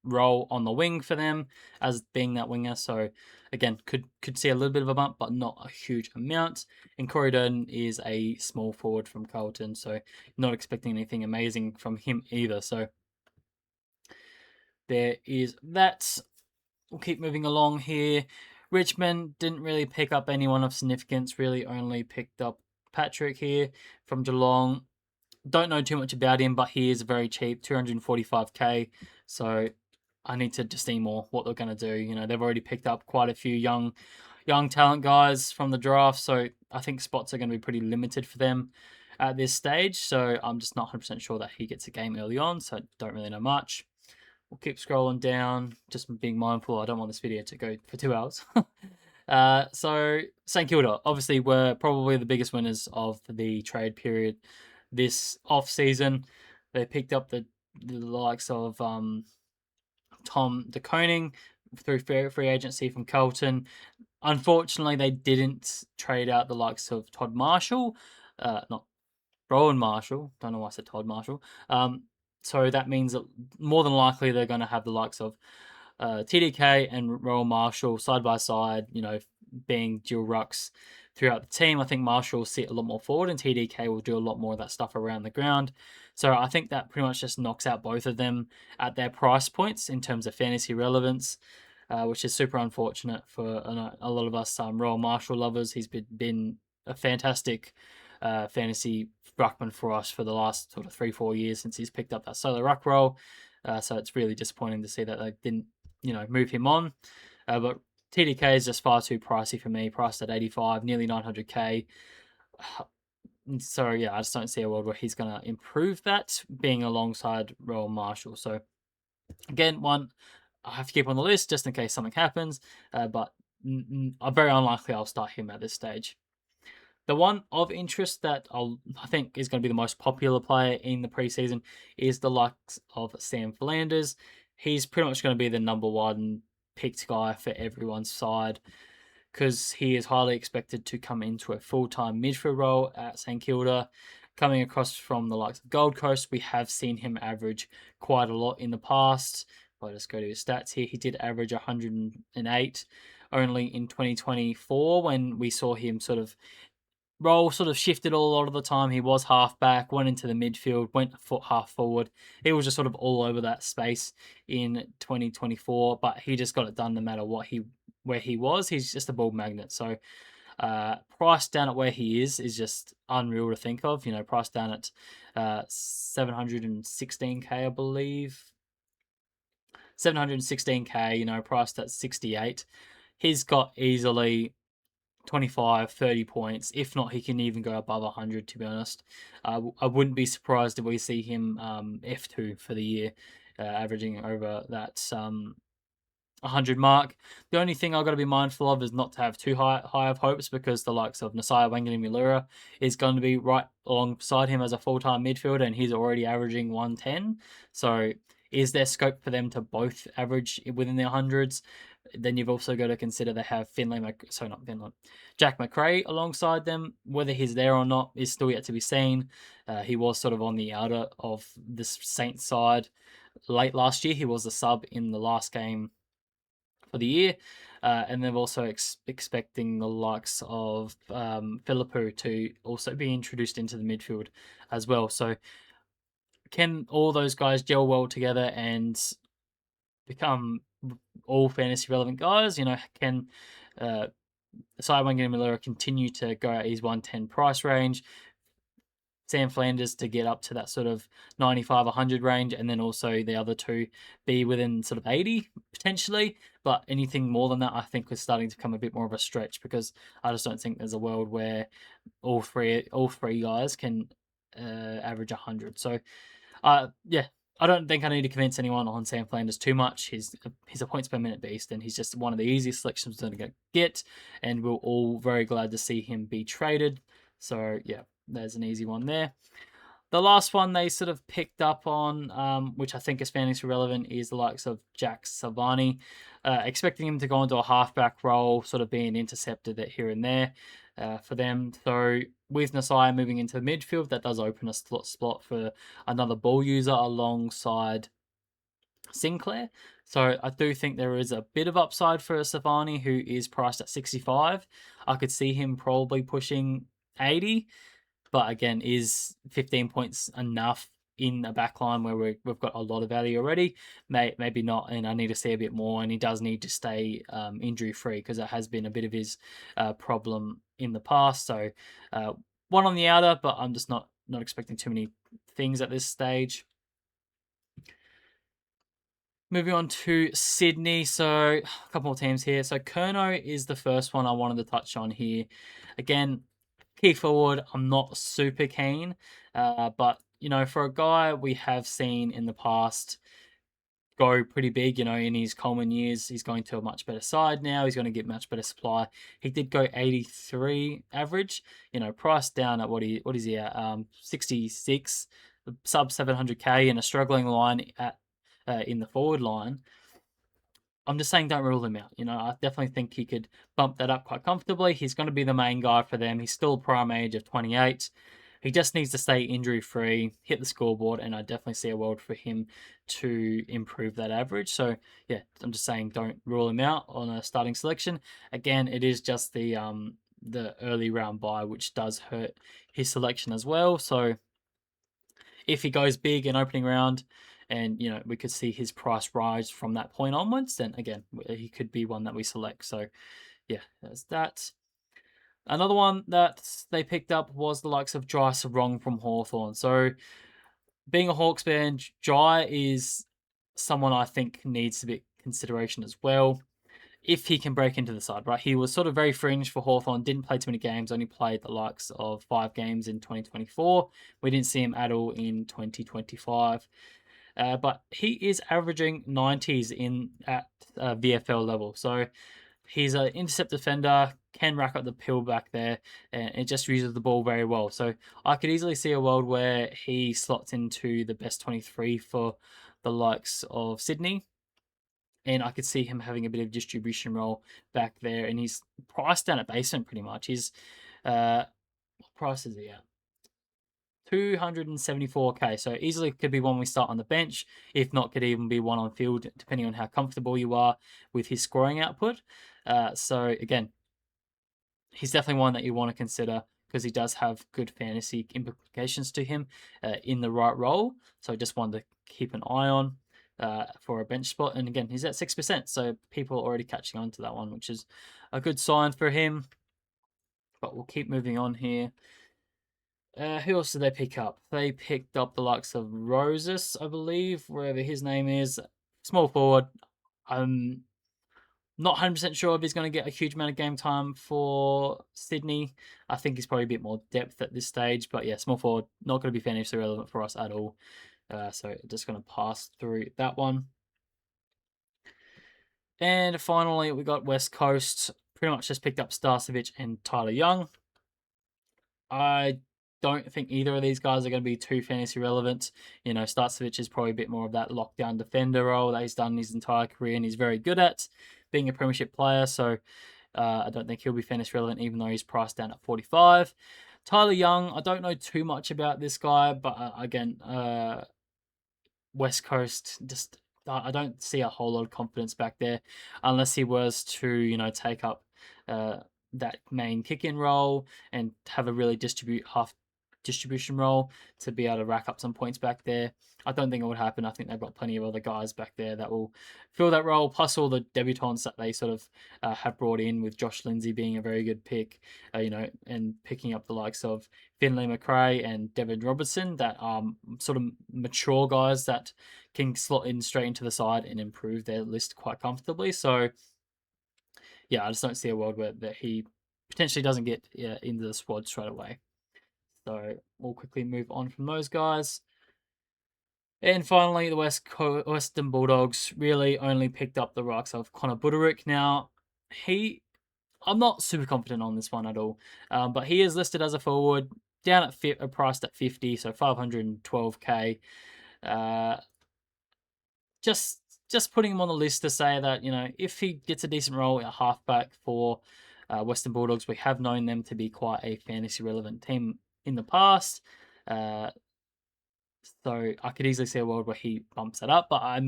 role on the wing for them as being that winger. So again, could see a little bit of a bump, but not a huge amount. And Corey Durden is a small forward from Carlton, so not expecting anything amazing from him either. So there is that. We'll keep moving along here. Richmond didn't really pick up anyone of significance, really only picked up Patrick here from Geelong. Don't know too much about him, but he is very cheap, 245k. So I need to just see more what they're going to do. They've already picked up quite a few young talent guys from the draft, so I think spots are going to be pretty limited for them at this stage. So I'm just not 100% sure that he gets a game early on, so I don't really know much. We'll keep scrolling down, just being mindful. I don't want this video to go for 2 hours. So St Kilda, obviously, were probably the biggest winners of the trade period this off season. They picked up the likes of Tom De Koning through free agency from Carlton. Unfortunately, they didn't trade out the likes of Todd Marshall, not Rowan Marshall. Don't know why I said Todd Marshall. So that means that more than likely they're going to have the likes of TDK and Rowan Marshall side by side, being dual rucks throughout the team. I think Marshall will sit a lot more forward and TDK will do a lot more of that stuff around the ground. So I think that pretty much just knocks out both of them at their price points in terms of fantasy relevance, which is super unfortunate for a lot of us Rowan Marshall lovers. He's been a fantastic fantasy ruckman for us for the last sort of 3-4 years since he's picked up that solo ruck role. So it's really disappointing to see that they didn't, move him on. But TDK is just far too pricey for me, priced at 85, nearly 900k. So yeah, I just don't see a world where he's going to improve that being alongside Rowan Marshall. So again, one I have to keep on the list just in case something happens, but very unlikely I'll start him at this stage. The one of interest that I think is going to be the most popular player in the preseason is the likes of Sam Flanders. He's pretty much going to be the number one picked guy for everyone's side because he is highly expected to come into a full-time midfield role at St Kilda. Coming across from the likes of Gold Coast, we have seen him average quite a lot in the past. If I just go to his stats here, he did average 108 only in 2024 when we saw him sort of role sort of shifted a lot of the time. He was halfback, went into the midfield, went a foot half forward. He was just sort of all over that space in 2024, but he just got it done no matter where he was. He's just a ball magnet. So price down at where he is just unreal to think of. Price down at 716k, I believe. 716k, priced at 68. He's got easily 25, 30 points. If not, he can even go above 100, to be honest. I wouldn't be surprised if we see him F2 for the year, averaging over that 100 mark. The only thing I've got to be mindful of is not to have too high of hopes, because the likes of Nasiah Wanganimulura is going to be right alongside him as a full-time midfielder, and he's already averaging 110. So is there scope for them to both average within their hundreds? Then you've also got to consider they have Jack McRae alongside them. Whether he's there or not is still yet to be seen. He was sort of on the outer of this Saints side late last year. He was a sub in the last game for the year. And they're also expecting the likes of Philippou to also be introduced into the midfield as well. So can all those guys gel well together and become all fantasy relevant guys? Can Simon Miller continue to go at his 110 price range? Sam Flanders to get up to that sort of 95, 100 range, and then also the other two be within sort of 80 potentially. But anything more than that, I think, was starting to become a bit more of a stretch, because I just don't think there's a world where all three guys can average 100. So, yeah, I don't think I need to convince anyone on Sam Flanders too much. He's a points per minute beast, and he's just one of the easiest selections we're going to get, and we're all very glad to see him be traded. So, yeah, there's an easy one there. The last one they sort of picked up on, which I think is fantasy relevant, is the likes of Jack Savani. Expecting him to go into a halfback role, sort of being intercepted here and there for them. So with Nasiah moving into the midfield, that does open a spot for another ball user alongside Sinclair. So I do think there is a bit of upside for Savani, who is priced at 65. I could see him probably pushing 80. But again, is 15 points enough in a backline where we've got a lot of value already? Maybe not, and I need to see a bit more, and he does need to stay injury-free, because it has been a bit of his problem in the past. So one on the outer, but I'm just not expecting too many things at this stage. Moving on to Sydney, so a couple more teams here. So Kerno is the first one I wanted to touch on here. Again, key forward, I'm not super keen, but for a guy we have seen in the past go pretty big, in his Coleman years, he's going to a much better side now. He's going to get much better supply. He did go 83 average, priced down at what is he at? 66, sub 700k, in a struggling line at in the forward line. I'm just saying, don't rule him out. I definitely think he could bump that up quite comfortably. He's going to be the main guy for them. He's still prime age of 28. He just needs to stay injury free, hit the scoreboard, and I definitely see a world for him to improve that average. So yeah, I'm just saying, don't rule him out on a starting selection. Again, it is just the early round buy, which does hurt his selection as well. So if he goes big in opening round, and we could see his price rise from that point onwards, then again, he could be one that we select. So yeah, there's that. Another one that they picked up was the likes of Jai Sarong from Hawthorn. So being a Hawks fan, Jai is someone I think needs a bit consideration as well, if he can break into the side, right? He was sort of very fringe for Hawthorn, didn't play too many games, only played the likes of 5 games in 2024. We didn't see him at all in 2025. But he is averaging 90s at VFL level. So he's an intercept defender, can rack up the pill back there, and it just uses the ball very well. So I could easily see a world where he slots into the best 23 for the likes of Sydney. And I could see him having a bit of distribution role back there. And he's priced down at basement pretty much. He's, what price is he at? 274k, so easily could be one we start on the bench. If not, could even be one on field, depending on how comfortable you are with his scoring output. So again, he's definitely one that you want to consider, because he does have good fantasy implications to him in the right role. So I just wanted to keep an eye on for a bench spot. And again, he's at 6%, so people are already catching on to that one, which is a good sign for him. But we'll keep moving on here. Who else did they pick up? They picked up the likes of Roses, I believe, wherever his name is. Small forward. I'm not 100% sure if he's going to get a huge amount of game time for Sydney. I think he's probably a bit more depth at this stage. But yeah, small forward, not going to be fantasy relevant for us at all. So just going to pass through that one. And finally, we got West Coast. Pretty much just picked up Starcevic and Tyler Young. I don't think either of these guys are going to be too fantasy relevant. You know, Starcevic is probably a bit more of that lockdown defender role that he's done his entire career and he's very good at being a premiership player. So I don't think he'll be fantasy relevant, even though he's priced down at 45. Tyler Young, I don't know too much about this guy, but again, West Coast, just I don't see a whole lot of confidence back there unless he was to, take up that main kick-in role and have a really half distribution role to be able to rack up some points back there. I don't think it would happen. I think they've got plenty of other guys back there that will fill that role, plus all the debutants that they sort of have brought in, with Josh Lindsay being a very good pick, and picking up the likes of Finlay McRae and Devin Robertson, that are sort of mature guys that can slot in straight into the side and improve their list quite comfortably. So, yeah, I just don't see a world where that he potentially doesn't get into the squad straight away. So we'll quickly move on from those guys. And finally, the Western Bulldogs really only picked up the likes of Connor Buderick. Now, I'm not super confident on this one at all, but he is listed as a forward, down at priced at 50, so 512k. Just putting him on the list to say that, if he gets a decent role at halfback for Western Bulldogs, we have known them to be quite a fantasy relevant team in the past. So I could easily see a world where he bumps it up, but I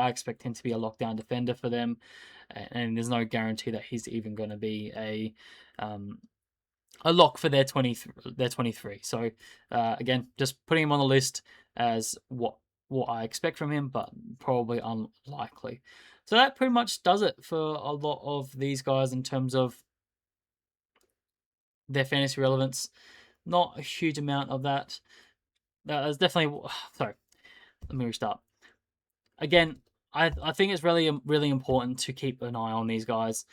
expect him to be a lockdown defender for them, and there's no guarantee that he's even going to be a lock for their 23. So again, just putting him on the list as what I expect from him, but probably unlikely. So that pretty much does it for a lot of these guys in terms of their fantasy relevance. Not a huge amount of that. There's definitely. Sorry, let me restart. Again, I think it's really, really important to keep an eye on these guys,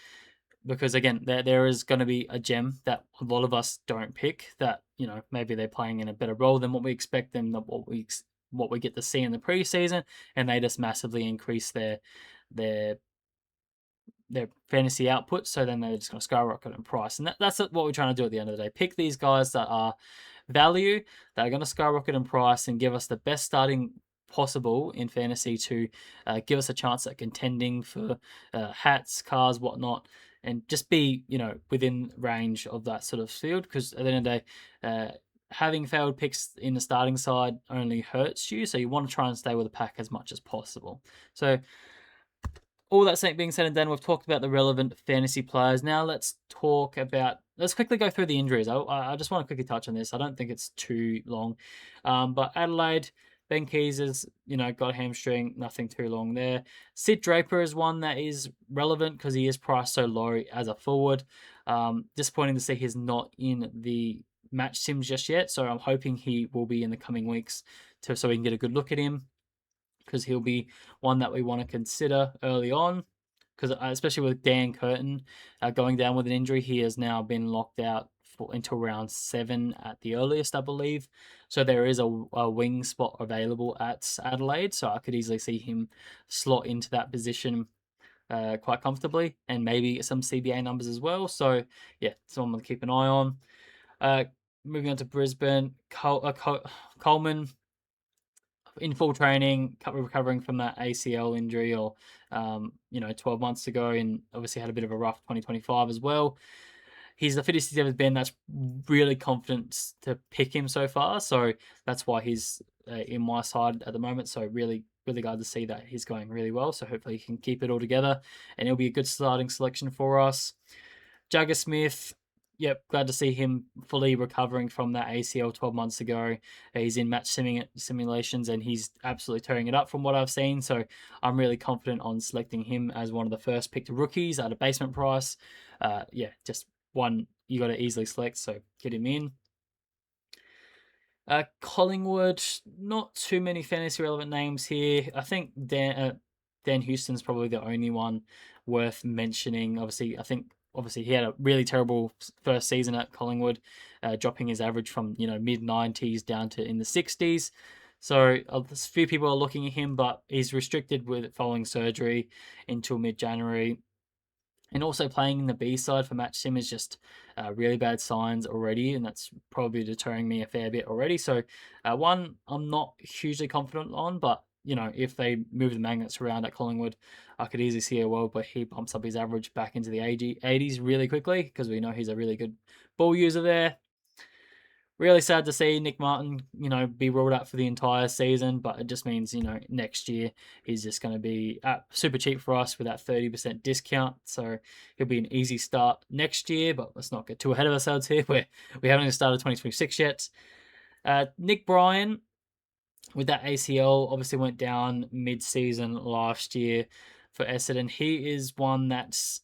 because again, there is going to be a gem that a lot of us don't pick, that maybe they're playing in a better role than what we expect them, what we get to see in the preseason, and they just massively increase their fantasy output. So then they're just going to skyrocket in price, and that's what we're trying to do at the end of the day. Pick these guys that are value, that are going to skyrocket in price and give us the best starting possible in fantasy to give us a chance at contending for hats, cars, whatnot, and just be within range of that sort of field. Because at the end of the day, having failed picks in the starting side only hurts you, so you want to try and stay with the pack as much as possible. So all that being said and done, we've talked about the relevant fantasy players. Now let's quickly go through the injuries. I just want to quickly touch on this. I don't think it's too long. But Adelaide, Ben Keys has, got a hamstring, nothing too long there. Sid Draper is one that is relevant because he is priced so low as a forward. Disappointing to see he's not in the match sims just yet. So I'm hoping he will be in the coming weeks so we can get a good look at him, because he'll be one that we want to consider early on, because especially with Dan Curtin going down with an injury, he has now been locked out until round 7 at the earliest, I believe. So there is a wing spot available at Adelaide, so I could easily see him slot into that position quite comfortably, and maybe some CBA numbers as well. So yeah, someone to keep an eye on. Moving on to Brisbane, Coleman, in full training, recovering from that ACL injury, or 12 months ago, and obviously had a bit of a rough 2025 as well. He's the fittest he's ever been. That's really confident to pick him so far, so that's why he's in my side at the moment. So really, really glad to see that he's going really well. So hopefully he can keep it all together, and it'll be a good starting selection for us. Jagger Smith, yep, glad to see him fully recovering from that ACL 12 months ago. He's in simulations and he's absolutely tearing it up from what I've seen. So I'm really confident on selecting him as one of the first picked rookies at a basement price. Yeah, just one you got to easily select. So get him in. Collingwood, not too many fantasy relevant names here. I think Dan Houston's probably the only one worth mentioning. Obviously he had a really terrible first season at Collingwood, dropping his average from mid 90s down to in the 60s. So a few people are looking at him, but he's restricted with following surgery until mid-January. And also playing in the B side for Match Sim is just really bad signs already, and that's probably deterring me a fair bit already. So, one I'm not hugely confident on, but if they move the magnets around at Collingwood, I could easily see a world where he bumps up his average back into the 80s really quickly because we know he's a really good ball user there. Really sad to see Nick Martin, be ruled out for the entire season, but it just means, next year he's just going to be super cheap for us with that 30% discount. So he'll be an easy start next year, but let's not get too ahead of ourselves here. We haven't even started 2026 yet. Nick Bryan, with that ACL, obviously went down mid-season last year for Essendon. He is one that's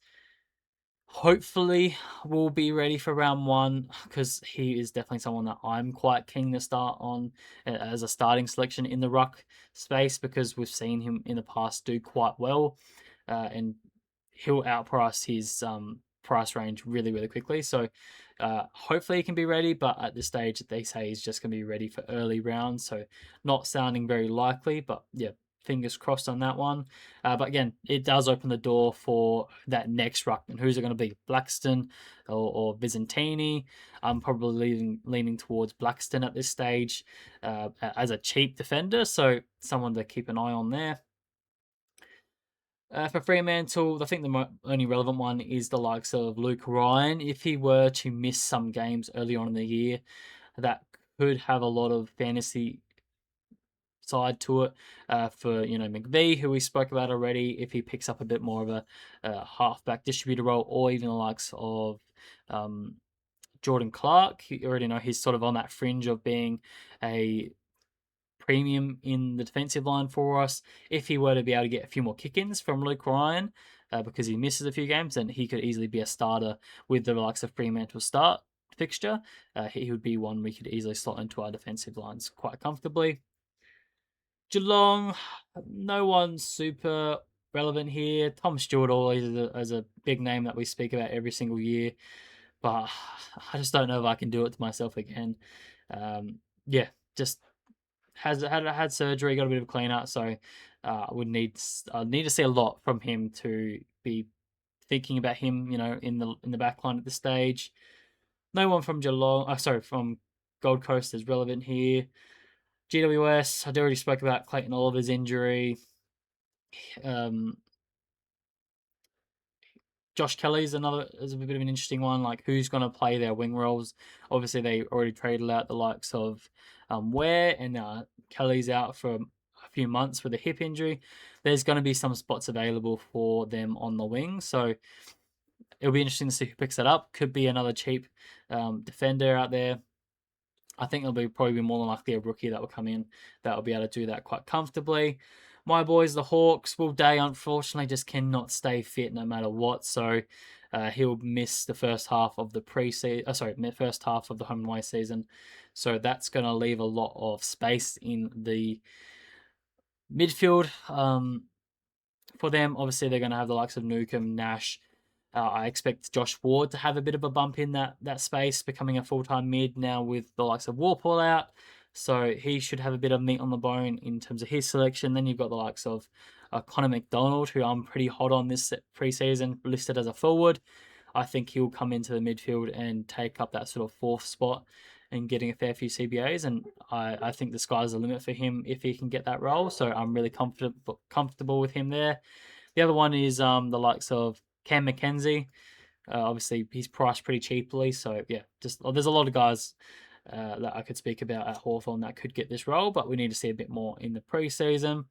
hopefully will be ready for round one because he is definitely someone that I'm quite keen to start on as a starting selection in the ruck space because we've seen him in the past do quite well, and he'll outprice his price range really, really quickly. So hopefully he can be ready, but at this stage they say he's just going to be ready for early rounds. So not sounding very likely, but yeah, fingers crossed on that one. But again, it does open the door for that next ruckman. Who's it going to be? Blackston or Byzantini? I'm probably leaning towards Blackston at this stage as a cheap defender, so someone to keep an eye on there. For Fremantle, I think the only relevant one is the likes of Luke Ryan. If he were to miss some games early on in the year, that could have a lot of fantasy side to it for McVee, who we spoke about already. If he picks up a bit more of a halfback distributor role, or even the likes of Jordan Clark, you already know he's sort of on that fringe of being a premium in the defensive line for us. If he were to be able to get a few more kick-ins from Luke Ryan, because he misses a few games, then he could easily be a starter with the likes of Fremantle start fixture. He would be one we could easily slot into our defensive lines quite comfortably. Geelong, no one super relevant here. Tom Stewart always is a big name that we speak about every single year, but I just don't know if I can do it to myself again. Yeah, just had surgery, got a bit of a clean out, so I need to see a lot from him to be thinking about him, in the back line at this stage. No one from from Gold Coast is relevant here. GWS, I already spoke about Clayton Oliver's injury. Um, Josh Kelly's is a bit of an interesting one. Like, who's going to play their wing roles? Obviously, they already traded out the likes of Ware, and Kelly's out for a few months with a hip injury. There's going to be some spots available for them on the wing, so it'll be interesting to see who picks that up. Could be another cheap defender out there. I think it'll probably be more than likely a rookie that will come in that will be able to do that quite comfortably. My boys, the Hawks, Will Day, unfortunately, just cannot stay fit no matter what. So he'll miss the first half of the first half of the home and away season. So that's going to leave a lot of space in the midfield. For them, obviously, they're going to have the likes of Newcomb, Nash. I expect Josh Ward to have a bit of a bump in that space, becoming a full-time mid now with the likes of Warpool out. So he should have a bit of meat on the bone in terms of his selection. Then you've got the likes of Connor McDonald, who I'm pretty hot on this preseason, listed as a forward. I think he'll come into the midfield and take up that sort of fourth spot and getting a fair few CBAs. And I think the sky's the limit for him if he can get that role. So I'm really comfortable with him there. The other one is the likes of Cam McKenzie. Obviously, he's priced pretty cheaply. So, yeah, there's a lot of guys that I could speak about at Hawthorn that could get this role, but we need to see a bit more in the preseason.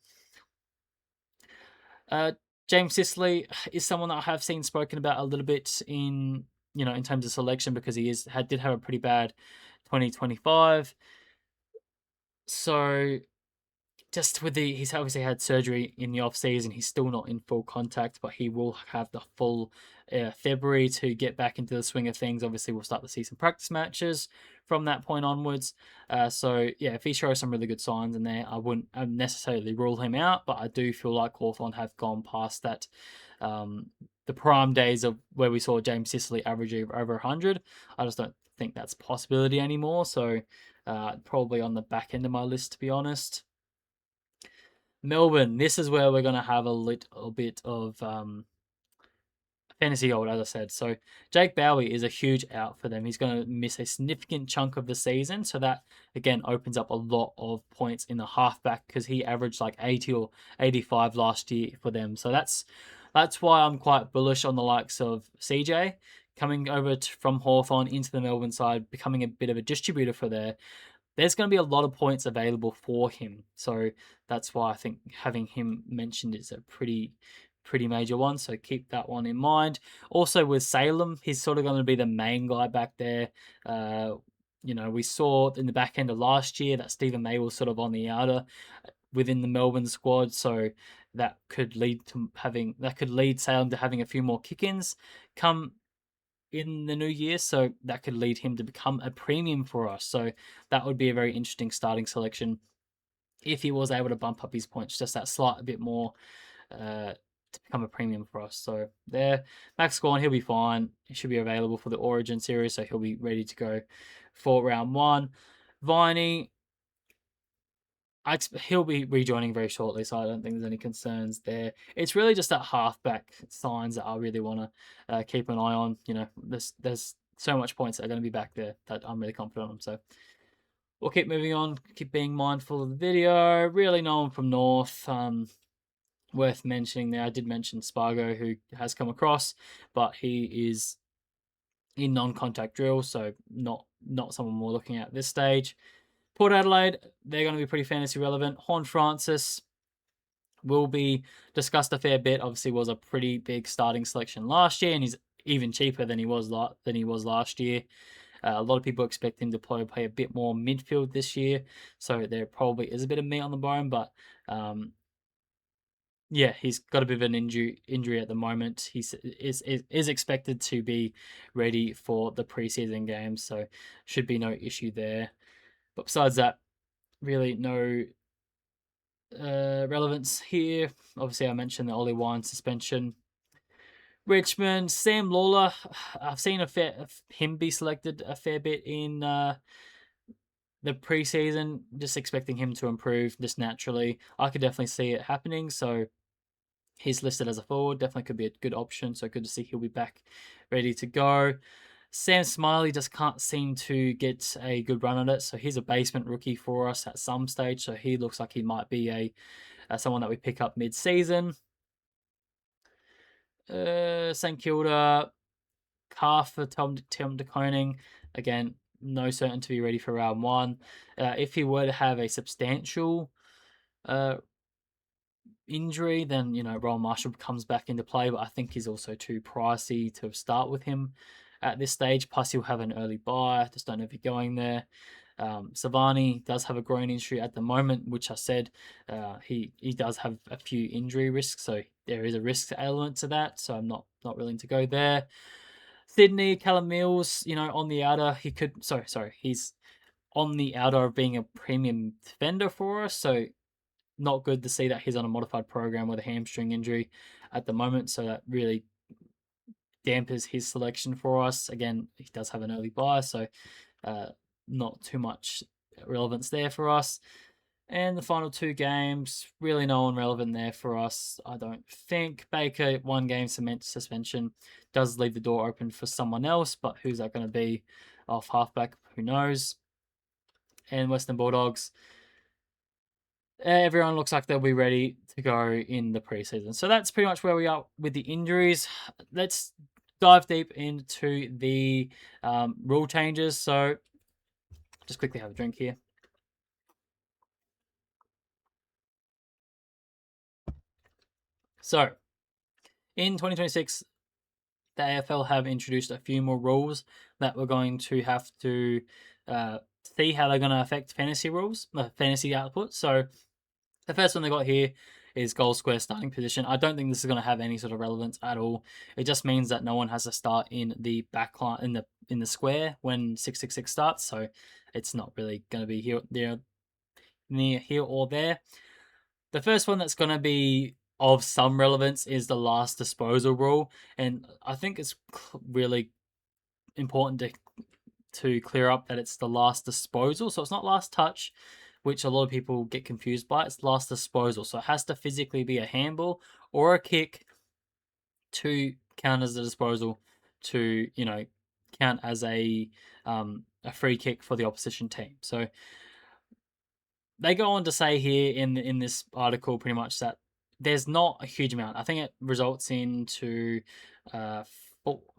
James Sicily is someone that I have seen spoken about a little bit in in terms of selection because he did have a pretty bad 2025. So just with he's obviously had surgery in the off season. He's still not in full contact, but he will have the full February to get back into the swing of things. Obviously, we'll start the season practice matches from that point onwards. So yeah, if he shows some really good signs in there, I wouldn't necessarily rule him out, but I do feel like Hawthorn have gone past that. The prime days of where we saw James Sicily averaging over 100. I just don't think that's a possibility anymore. So probably on the back end of my list, to be honest. Melbourne, this is where we're going to have a little bit of fantasy gold, as I said. So Jake Bowie is a huge out for them. He's going to miss a significant chunk of the season. So that, again, opens up a lot of points in the halfback because he averaged like 80 or 85 last year for them. So that's why I'm quite bullish on the likes of CJ coming over from Hawthorn into the Melbourne side, becoming a bit of a distributor for there's going to be a lot of points available for him. So that's why I think having him mentioned is a pretty major one. So keep that one in mind. Also with Salem, he's sort of going to be the main guy back there. We saw in the back end of last year that Stephen May was sort of on the outer within the Melbourne squad. So that could lead Salem to having a few more kick-ins come in the new year, so that could lead him to become a premium for us. So that would be a very interesting starting selection if he was able to bump up his points just that slight bit more to become a premium for us. So there, Max Gawn, he'll be fine. He should be available for the Origin series, so he'll be ready to go for round one. Viney, he'll be rejoining very shortly, so I don't think there's any concerns there. It's really just that halfback signs that I really want to keep an eye on. There's so much points that are going to be back there that I'm really confident on. So we'll keep moving on, keep being mindful of the video. Really no one from North. Worth mentioning there. I did mention Spargo, who has come across, but he is in non-contact drill, so not someone we're looking at this stage. Port Adelaide, they're going to be pretty fantasy relevant. Horn Francis will be discussed a fair bit. Obviously, was a pretty big starting selection last year, and he's even cheaper than he was last year. A lot of people expect him to play a bit more midfield this year, so there probably is a bit of meat on the bone. But yeah, he's got a bit of an injury at the moment. He is expected to be ready for the preseason games, so should be no issue there. But besides that, really no relevance here. Obviously, I mentioned the Ollie Wine suspension. Richmond, Sam Lawler, I've seen him be selected a fair bit in the preseason. Just expecting him to improve just naturally. I could definitely see it happening. So he's listed as a forward. Definitely could be a good option. So good to see he'll be back, ready to go. Sam Smiley just can't seem to get a good run at it. So he's a basement rookie for us at some stage. So he looks like he might be someone that we pick up mid-season. St Kilda, calf for Tom de Koning. Again, no certain to be ready for round one. If he were to have a substantial injury, then Rowan Marshall comes back into play. But I think he's also too pricey to start with him at this stage. Plus, he'll have an early buy. Just don't know if you're going there. Savani does have a groin injury at the moment, which I said he does have a few injury risks, so there is a risk element to that. So I'm not willing to go there. Sydney, Callum Mills, on the outer, he could. Sorry, he's on the outer of being a premium defender for us. So not good to see that he's on a modified program with a hamstring injury at the moment. So that really dampers his selection for us. Again, he does have an early buy, so not too much relevance there for us. And the final two games, really no one relevant there for us, I don't think. Baker, 1 game cement suspension, does leave the door open for someone else, but who's that going to be off halfback? Who knows? And Western Bulldogs, everyone looks like they'll be ready to go in the preseason. So that's pretty much where we are with the injuries. Let's dive deep into the rule changes. So just quickly have a drink here. So in 2026, the AFL have introduced a few more rules that we're going to have to uh, see how they're going to affect fantasy rules, fantasy output. So the first one they got here is goal square starting position. I don't think this is going to have any sort of relevance at all. It just means that no one has to start in the back line in the square when 666 starts. So it's not really going to be here, there, near here or there. The first one that's going to be of some relevance is the last disposal rule, and I think it's really important to clear up that it's the last disposal. So it's not last touch, which a lot of people get confused by. It's last disposal. So it has to physically be a handball or a kick to count as a disposal to, count as a free kick for the opposition team. So they go on to say here in this article pretty much that there's not a huge amount. I think it results into uh,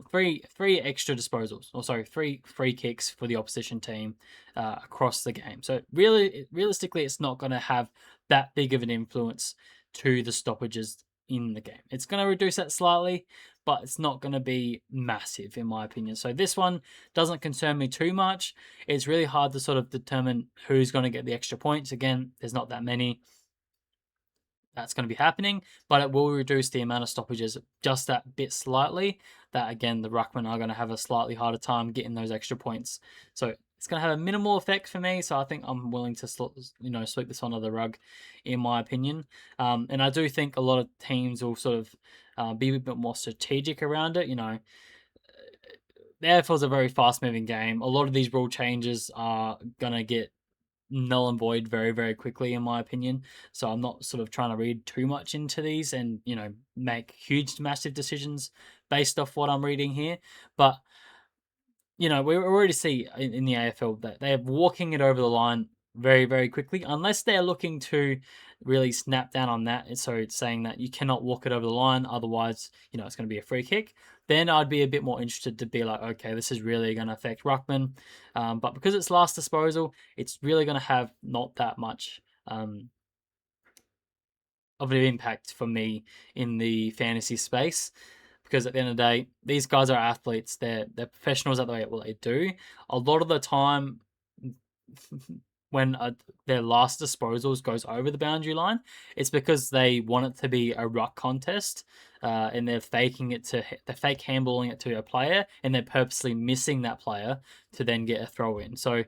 three extra disposals, or sorry, three free kicks for the opposition team across the game. So realistically, it's not going to have that big of an influence to the stoppages in the game. It's going to reduce that slightly, but it's not going to be massive in my opinion. So this one doesn't concern me too much. It's really hard to sort of determine who's going to get the extra points. Again, there's not that many that's going to be happening, but it will reduce the amount of stoppages just that bit slightly. That again, the ruckman are going to have a slightly harder time getting those extra points. So it's going to have a minimal effect for me. So I think I'm willing to sweep this under the rug, in my opinion. And I do think a lot of teams will sort of be a bit more strategic around it. The AFL is a very fast moving game. A lot of these rule changes are going to get null and void very, very quickly, in my opinion. So I'm not sort of trying to read too much into these and, make huge, massive decisions based off what I'm reading here. But, we already see in the AFL that they're walking it over the line very, very quickly, unless they're looking to really snap down on that. So it's saying that you cannot walk it over the line, otherwise, it's going to be a free kick. Then I'd be a bit more interested to be like, okay, this is really going to affect ruckman. But because it's last disposal, it's really going to have not that much of an impact for me in the fantasy space. Because at the end of the day, these guys are athletes. They're professionals at what they do. A lot of the time, when their last disposals goes over the boundary line, it's because they want it to be a ruck contest, and they're fake handballing it to a player, and they're purposely missing that player to then get a throw in. So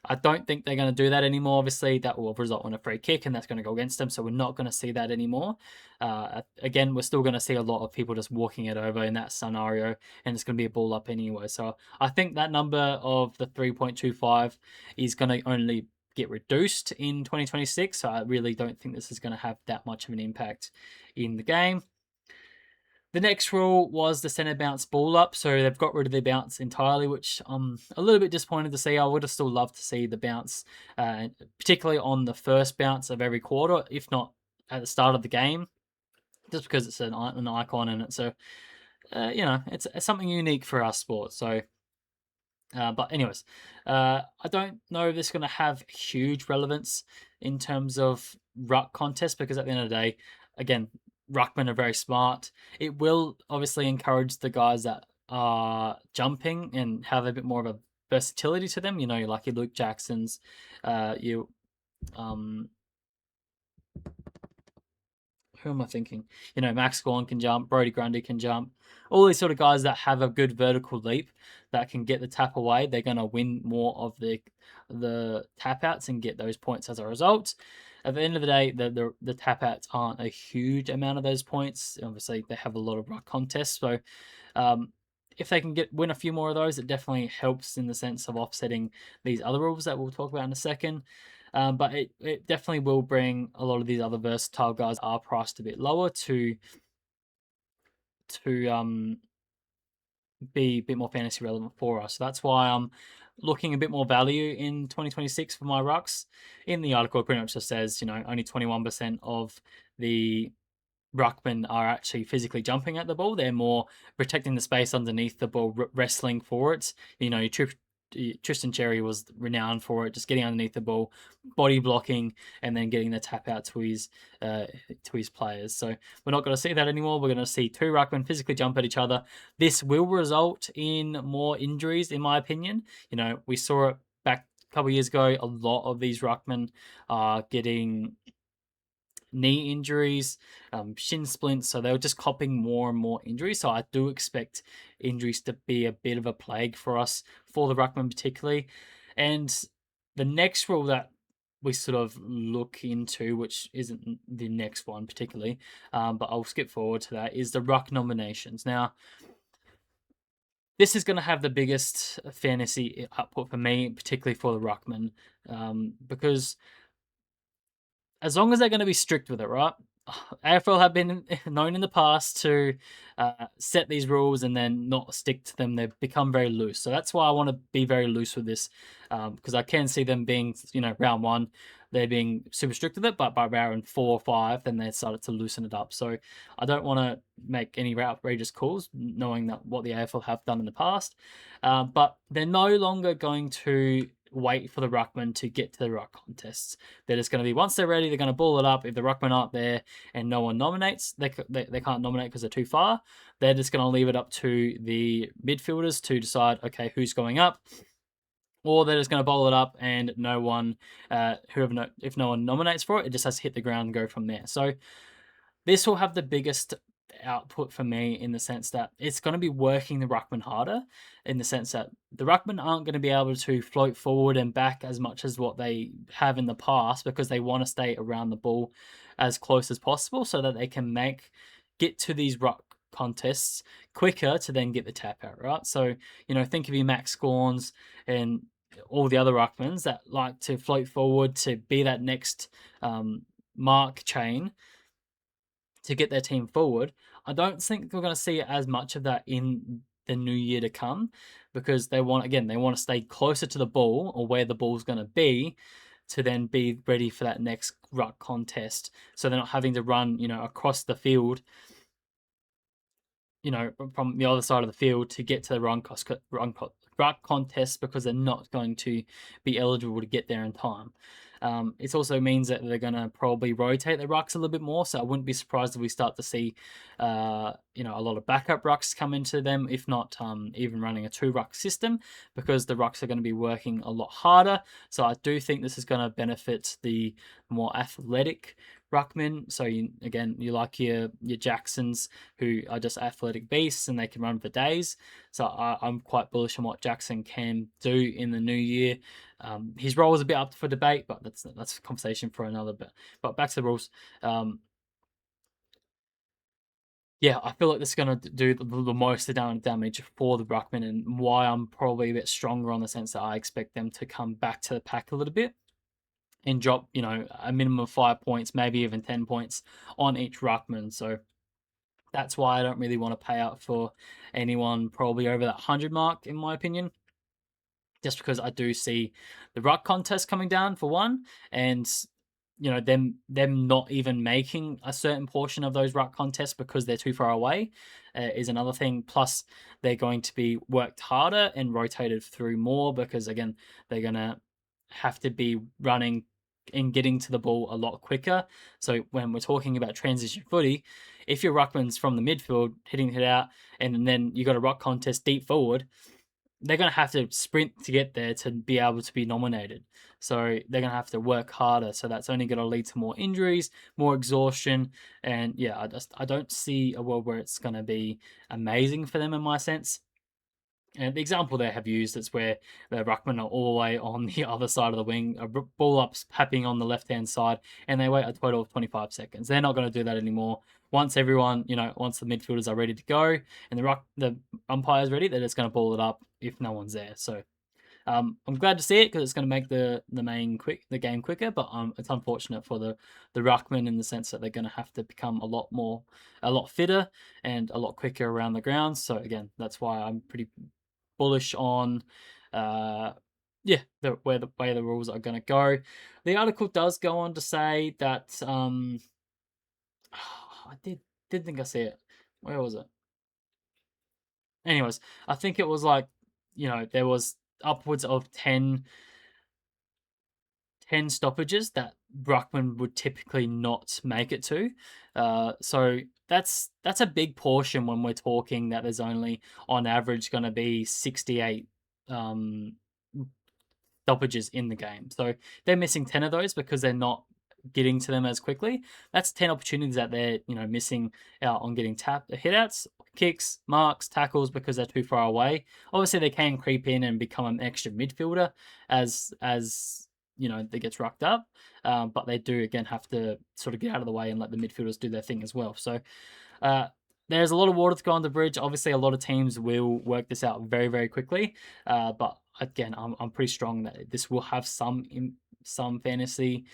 I don't think they're going to do that anymore. Obviously, that will result in a free kick, and that's going to go against them. So we're not going to see that anymore. Again, we're still going to see a lot of people just walking it over in that scenario, and it's going to be a ball up anyway. So I think that number of the 3.25 is going to only get reduced in 2026. So I really don't think this is going to have that much of an impact in the game. The next rule was the centre bounce ball up. So they've got rid of the bounce entirely, which I'm a little bit disappointed to see. I would have still loved to see the bounce, particularly on the first bounce of every quarter, if not at the start of the game, just because it's an icon and it's it's something unique for our sport. So but anyways, I don't know if this is going to have huge relevance in terms of ruck contest, because at the end of the day, again, ruckmen are very smart. It will obviously encourage the guys that are jumping and have a bit more of a versatility to them. Like your Luke Jacksons, you who am I thinking? Max Gorn can jump, Brody Grundy can jump. All these sort of guys that have a good vertical leap that can get the tap away, they're going to win more of the tap outs and get those points as a result. At the end of the day, the tap outs aren't a huge amount of those points. Obviously, they have a lot of ruck contests, so if they can win a few more of those, it definitely helps in the sense of offsetting these other rules that we'll talk about in a second. But it definitely will bring a lot of these other versatile guys are priced a bit lower to be a bit more fantasy relevant for us. So that's why I'm looking a bit more value in 2026 for my rucks. In the article, it pretty much just says, only 21% of the ruckmen are actually physically jumping at the ball. They're more protecting the space underneath the ball, wrestling for it. Your Tristan Cherry was renowned for it, just getting underneath the ball, body blocking, and then getting the tap out to his players. So we're not going to see that anymore. We're going to see two ruckmen physically jump at each other. This will result in more injuries, in my opinion. We saw it back a couple of years ago. A lot of these ruckmen are getting knee injuries, shin splints, so they were just copping more and more injuries. So I do expect injuries to be a bit of a plague for us, for the ruckman particularly. And the next rule that we sort of look into, which isn't the next one particularly, but I'll skip forward to that, is the ruck nominations. Now, this is going to have the biggest fantasy output for me, particularly for the ruckman, because as long as they're going to be strict with it, right? AFL have been known in the past to set these rules and then not stick to them. They've become very loose. So that's why I want to be very loose with this, because I can see them being, round one, they're being super strict with it, but by round 4 or 5, then they started to loosen it up. So I don't want to make any outrageous calls, knowing that what the AFL have done in the past. But they're no longer going to wait for the ruckman to get to the ruck contests. They're just going to be, once they're ready, they're going to ball it up. If the ruckman aren't there and no one nominates, they can't nominate because they're too far. They're just going to leave it up to the midfielders to decide, okay, who's going up. Or they're just going to bowl it up and no one, if no one nominates for it just has to hit the ground and go from there. So this will have the biggest output for me in the sense that it's going to be working the ruckman harder, in the sense that the ruckman aren't going to be able to float forward and back as much as what they have in the past, because they want to stay around the ball as close as possible so that they can get to these ruck contests quicker to then get the tap out, right? So, think of your Max Scorns and all the other ruckmans that like to float forward to be that next mark chain to get their team forward. I don't think we're going to see as much of that in the new year to come, because they want to stay closer to the ball, or where the ball's going to be, to then be ready for that next ruck contest. So they're not having to run, across the field, from the other side of the field to get to the ruck contest, because they're not going to be eligible to get there in time. It also means that they're going to probably rotate the rucks a little bit more, so I wouldn't be surprised if we start to see, a lot of backup rucks come into them, if not even running a 2-ruck system, because the rucks are going to be working a lot harder. So I do think this is going to benefit the more athletic ruckmen. So you like your Jacksons, who are just athletic beasts and they can run for days. So I'm quite bullish on what Jackson can do in the new year. His role is a bit up for debate, but that's a conversation for another bit. But back to the rules. Yeah, I feel like this is going to do the most damage for the ruckman, and why I'm probably a bit stronger on the sense that I expect them to come back to the pack a little bit and drop, a minimum of 5 points, maybe even 10 points on each ruckman. So that's why I don't really want to pay out for anyone probably over that 100 mark, in my opinion. Just because I do see the ruck contest coming down, for one, and them not even making a certain portion of those ruck contests because they're too far away, is another thing. Plus, they're going to be worked harder and rotated through more, because again, they're gonna have to be running and getting to the ball a lot quicker. So when we're talking about transition footy, if your ruckman's from the midfield hitting it out, and then you got a ruck contest deep forward, they're going to have to sprint to get there to be able to be nominated. So they're going to have to work harder. So that's only going to lead to more injuries, more exhaustion. And yeah, I don't see a world where it's going to be amazing for them, in my sense. And the example they have used is where the ruckmen are all the way on the other side of the wing, a ball up's happening on the left-hand side, and they wait a total of 25 seconds. They're not going to do that anymore. Once everyone, once the midfielders are ready to go and the umpire's ready, they're just going to ball it up if no one's there. So I'm glad to see it, because it's going to make the game quicker. But it's unfortunate for the ruckmen, in the sense that they're going to have to become a lot fitter and a lot quicker around the ground. So again, that's why I'm pretty bullish on the way the rules are going to go. The article does go on to say that I did think I see it. Where was it? Anyways, I think it was like, there was upwards of 10 stoppages that Ruckman would typically not make it to. So that's a big portion when we're talking that there's only on average going to be 68 stoppages in the game. So they're missing 10 of those because they're not getting to them as quickly. That's 10 opportunities that they're missing out on getting hitouts, kicks, marks, tackles because they're too far away. Obviously, they can creep in and become an extra midfielder as that gets rucked up, but they do again have to sort of get out of the way and let the midfielders do their thing as well. So there's a lot of water to go on the bridge. Obviously, a lot of teams will work this out very, very quickly. But again, I'm pretty strong that this will have some fantasy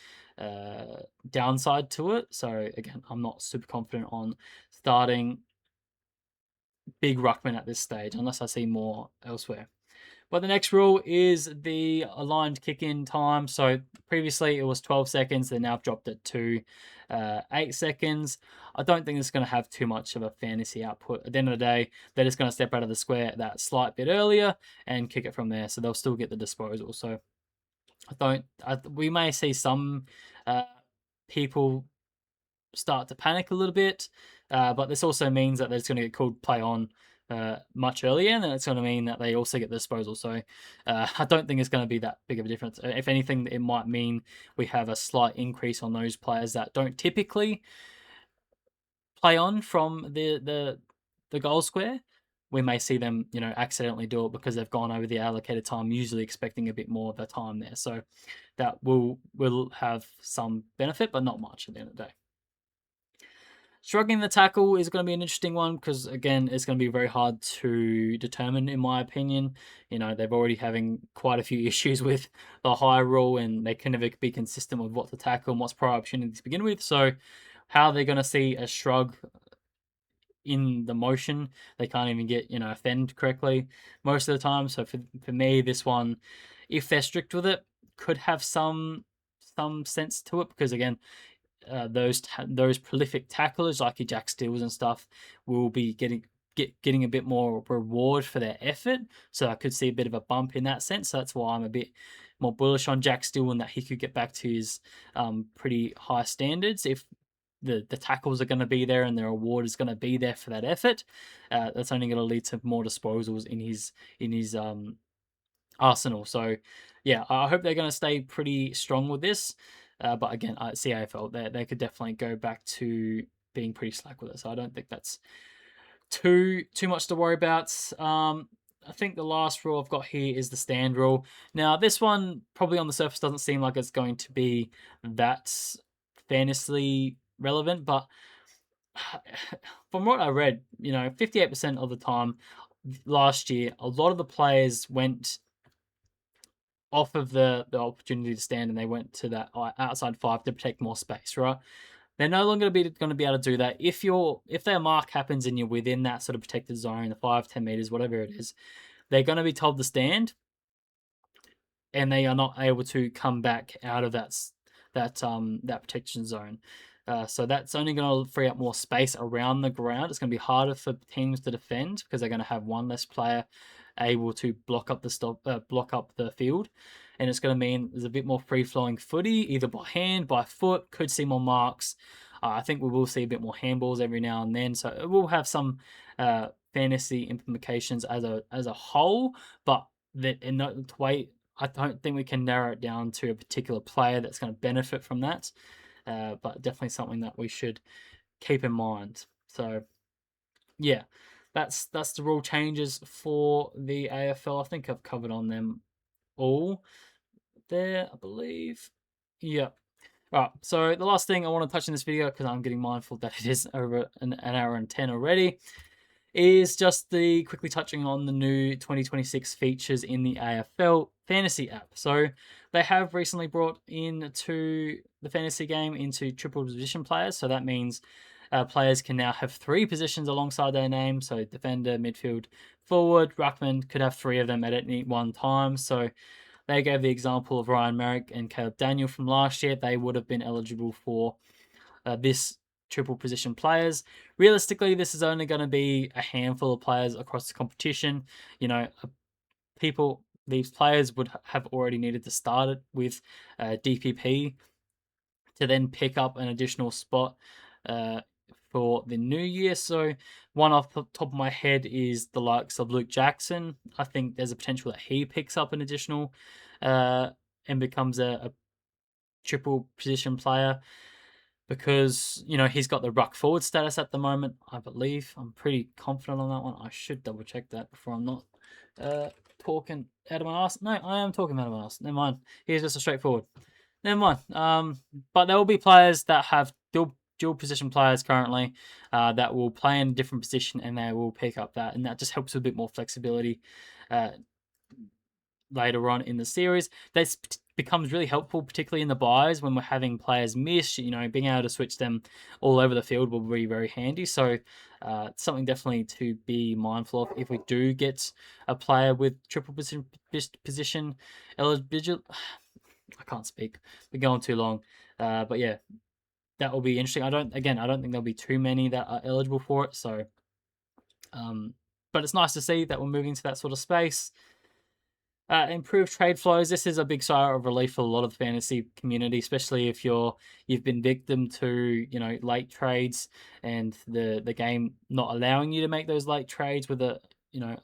downside to it. So again, I'm not super confident on starting big ruckman at this stage unless I see more elsewhere. But the next rule is the aligned kick-in time. So previously it was 12 seconds. They now dropped it to 8 seconds. I don't think it's going to have too much of a fantasy output. At the end of the day, they're just going to step out of the square that slight bit earlier and kick it from there. So they'll still get the disposal. So we may see some people start to panic a little bit, but this also means that there's going to get called play on much earlier, and it's going to mean that they also get the disposal. So I don't think it's going to be that big of a difference. If anything, it might mean we have a slight increase on those players that don't typically play on from the goal square. We may see them, accidentally do it because they've gone over the allocated time, usually expecting a bit more of the time there. So that will have some benefit, but not much at the end of the day. Struggling the tackle is going to be an interesting one because, again, it's going to be very hard to determine, in my opinion. They're already having quite a few issues with the high rule, and they can never be consistent with what to tackle and what's prior opportunity to begin with. So, how they're going to see a shrug in the motion, they can't even get a fend correctly most of the time. So for me, this one, if they're strict with it, could have some sense to it because again, those prolific tacklers like your Jack Steels and stuff will be getting a bit more reward for their effort. So I could see a bit of a bump in that sense. So that's why I'm a bit more bullish on Jack Steele and that he could get back to his pretty high standards if the tackles are going to be there and the reward is going to be there for that effort. That's only going to lead to more disposals in his arsenal. So yeah, I hope they're going to stay pretty strong with this. But again, I see AFL, they could definitely go back to being pretty slack with it. So I don't think that's too much to worry about. I think the last rule I've got here is the stand rule. Now, this one probably on the surface doesn't seem like it's going to be that fantasy relevant, but from what I read, 58% of the time last year, a lot of the players went off of the opportunity to stand and they went to that outside 5 to protect more space, right? They're no longer going to be able to do that. If their mark happens and you're within that sort of protected zone, the 5-10 meters, whatever it is, they're going to be told to stand, and they are not able to come back out of that protection zone. So that's only going to free up more space around the ground. It's going to be harder for teams to defend because they're going to have one less player able to block up the field, and it's going to mean there's a bit more free flowing footy, either by hand, by foot. Could see more marks. I think we will see a bit more handballs every now and then, so it will have some fantasy implications as a whole. But in that way, I don't think we can narrow it down to a particular player that's going to benefit from that. But definitely something that we should keep in mind. So, yeah, that's the rule changes for the AFL. I think I've covered on them all there, I believe. Yeah. All right, so the last thing I want to touch in this video, because I'm getting mindful that it is over an hour and 10 already, is just quickly touching on the new 2026 features in the AFL fantasy app. So they have recently brought into the fantasy game into triple position players. So that means players can now have 3 positions alongside their name. So defender, midfield, forward, ruckman could have 3 of them at any one time. So they gave the example of Ryan Merrick and Caleb Daniel from last year. They would have been eligible for this triple position players. Realistically, this is only going to be a handful of players across the competition. People these players would have already needed to start it with DPP to then pick up an additional spot uh, for the new year. So, one off the top of my head is the likes of Luke Jackson. I think there's a potential that he picks up an additional uh, and becomes a triple position player because he's got the ruck forward status at the moment. I believe I'm pretty confident on that one. I should double check that before I'm not uh, talking out of my ass. No, I am talking out of my ass. Never mind. Here's just a straightforward. Never mind. But there will be players that have dual position players currently that will play in a different position and they will pick up that, and that just helps with a bit more flexibility later on in the series. That becomes really helpful, particularly in the buys when we're having players miss. Being able to switch them all over the field will be very handy. So, something definitely to be mindful of if we do get a player with triple position eligibility. I can't speak. We're going too long. But yeah, that will be interesting. I don't think there'll be too many that are eligible for it. So, but it's nice to see that we're moving to that sort of space. Improved trade flows. This is a big sigh of relief for a lot of the fantasy community, especially if you've been victim to late trades and the game not allowing you to make those late trades with a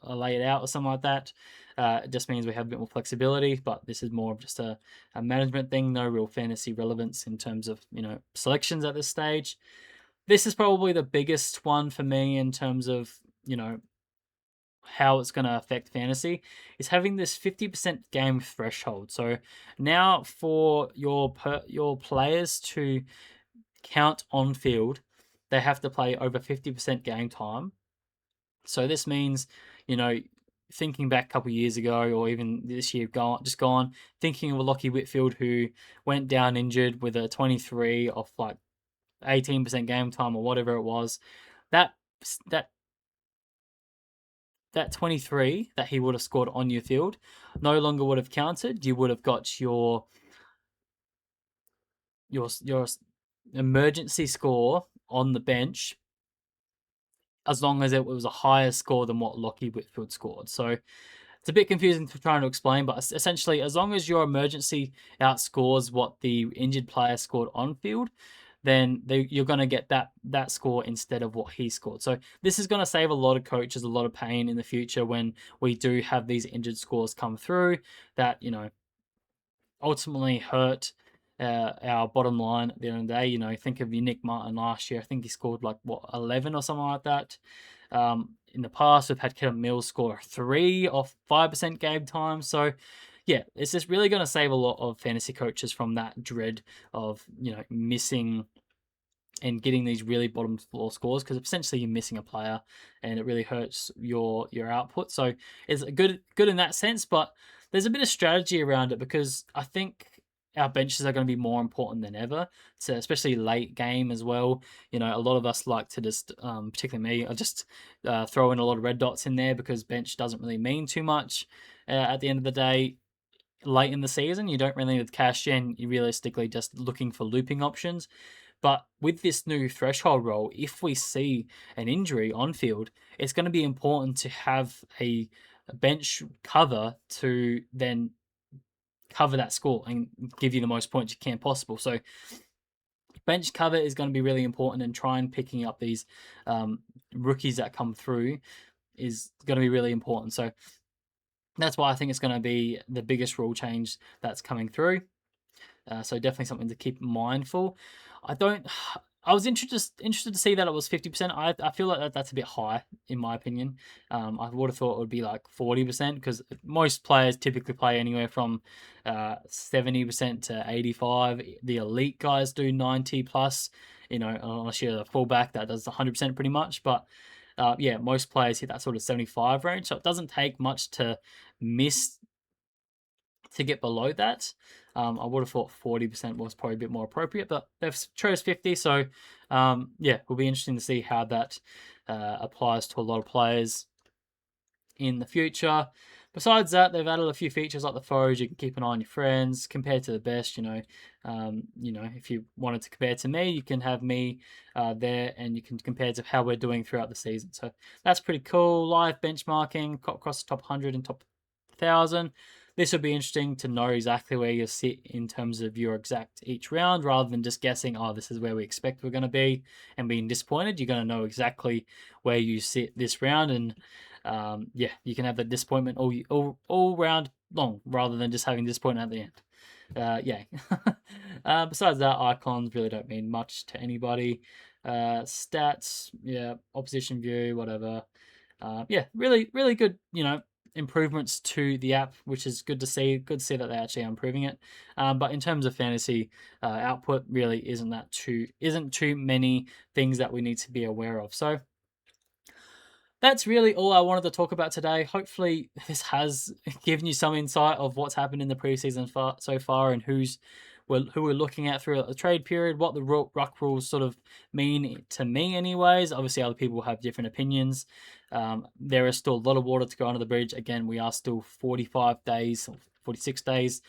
late out or something like that. It just means we have a bit more flexibility, but this is more of just a management thing. No real fantasy relevance in terms of selections at this stage. This is probably the biggest one for me in terms of how it's going to affect fantasy is having this 50% game threshold. So now for your players to count on field, they have to play over 50% game time. So this means, thinking back a couple of years ago or even this year gone, thinking of a Lockie Whitfield who went down injured with a 23 off like 18% game time or whatever it was, that that that 23 that he would have scored on your field no longer would have counted. You would have got your emergency score on the bench as long as it was a higher score than what Lockie Whitfield scored. So it's a bit confusing to try and explain, but essentially, as long as your emergency outscores what the injured player scored on field, then you're going to get that score instead of what he scored. So this is going to save a lot of coaches a lot of pain in the future when we do have these injured scores come through that ultimately hurt our bottom line at the end of the day. Think of your Nick Martin last year. I think he scored like 11 or something like that. In the past, we've had Kevin Mills score 3 off 5% game time. So yeah, it's just really going to save a lot of fantasy coaches from that dread of missing and getting these really bottom floor scores, because essentially you're missing a player and it really hurts your output. So it's good in that sense, but there's a bit of strategy around it because I think our benches are going to be more important than ever, so especially late game as well. A lot of us like to just, particularly me, I just throw in a lot of red dots in there because bench doesn't really mean too much at the end of the day. Late in the season, you don't really need to cash in. You're realistically just looking for looping options. But with this new threshold role, if we see an injury on field, it's going to be important to have a bench cover to then cover that score and give you the most points you can possible. So bench cover is going to be really important, and trying picking up these rookies that come through is going to be really important. So that's why I think it's going to be the biggest rule change that's coming through. So definitely something to keep mindful. I was interested to see that it was 50%. I feel like that's a bit high in my opinion. I would have thought it would be like 40% because most players typically play anywhere from 70% to 85. The elite guys do 90 plus. Unless you're a fullback that does 100% pretty much. But yeah, most players hit that sort of 75 range. So it doesn't take much to miss to get below that. I would have thought 40% was probably a bit more appropriate, but they've chose 50. So, yeah, it'll be interesting to see how that applies to a lot of players in the future. Besides that, they've added a few features like the forage. You can keep an eye on your friends, compare to the best. If you wanted to compare to me, you can have me there, and you can compare to how we're doing throughout the season. So that's pretty cool. Live benchmarking across the top 100 and top 1,000. This would be interesting to know exactly where you sit in terms of your exact each round, rather than just guessing, oh, this is where we expect we're going to be, and being disappointed. You're going to know exactly where you sit this round, and yeah, you can have that disappointment all round long, rather than just having disappointment at the end. Yeah. Besides that, icons really don't mean much to anybody. Stats, yeah, opposition view, whatever. Yeah, really good, improvements to the app, which is good to see. Good to see that they actually are improving it. But in terms of fantasy output, really isn't too many things that we need to be aware of. So that's really all I wanted to talk about today. Hopefully, this has given you some insight of what's happened in the preseason so far, and who we're looking at throughout the trade period, what the ruck rules sort of mean to me, anyways. Obviously, other people have different opinions. There is still a lot of water to go under the bridge. Again, we are still 45 days, 46 days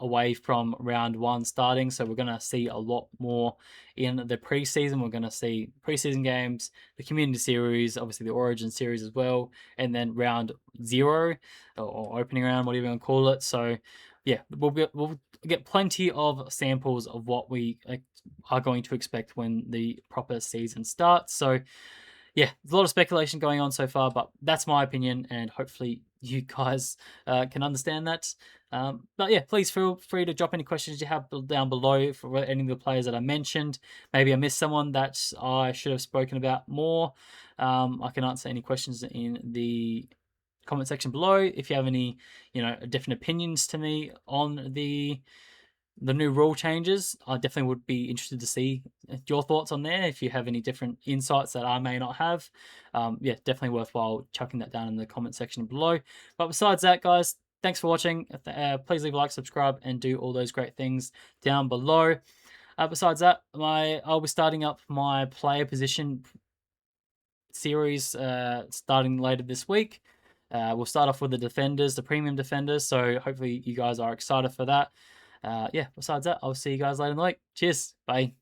away from round one starting, so we're going to see a lot more in the preseason. We're going to see preseason games, the community series, obviously the origin series as well, and then round zero, or opening round, whatever you want to call it. So yeah, we'll get plenty of samples of what we are going to expect when the proper season starts. So yeah, there's a lot of speculation going on so far, but that's my opinion, and hopefully you guys can understand that. But yeah, please feel free to drop any questions you have down below for any of the players that I mentioned. Maybe I missed someone that I should have spoken about more. I can answer any questions in the comment section below. If you have any, different opinions to me on the new rule changes, I definitely would be interested to see your thoughts on there. If you have any different insights that I may not have, yeah, definitely worthwhile chucking that down in the comment section below. But besides that, guys, thanks for watching. Please leave a like, subscribe, and do all those great things down below. Besides that, I'll be starting up my player position series starting later this week. We'll start off with the defenders, the premium defenders. So hopefully you guys are excited for that. Yeah, besides that, I'll see you guys later in the week. Cheers. Bye.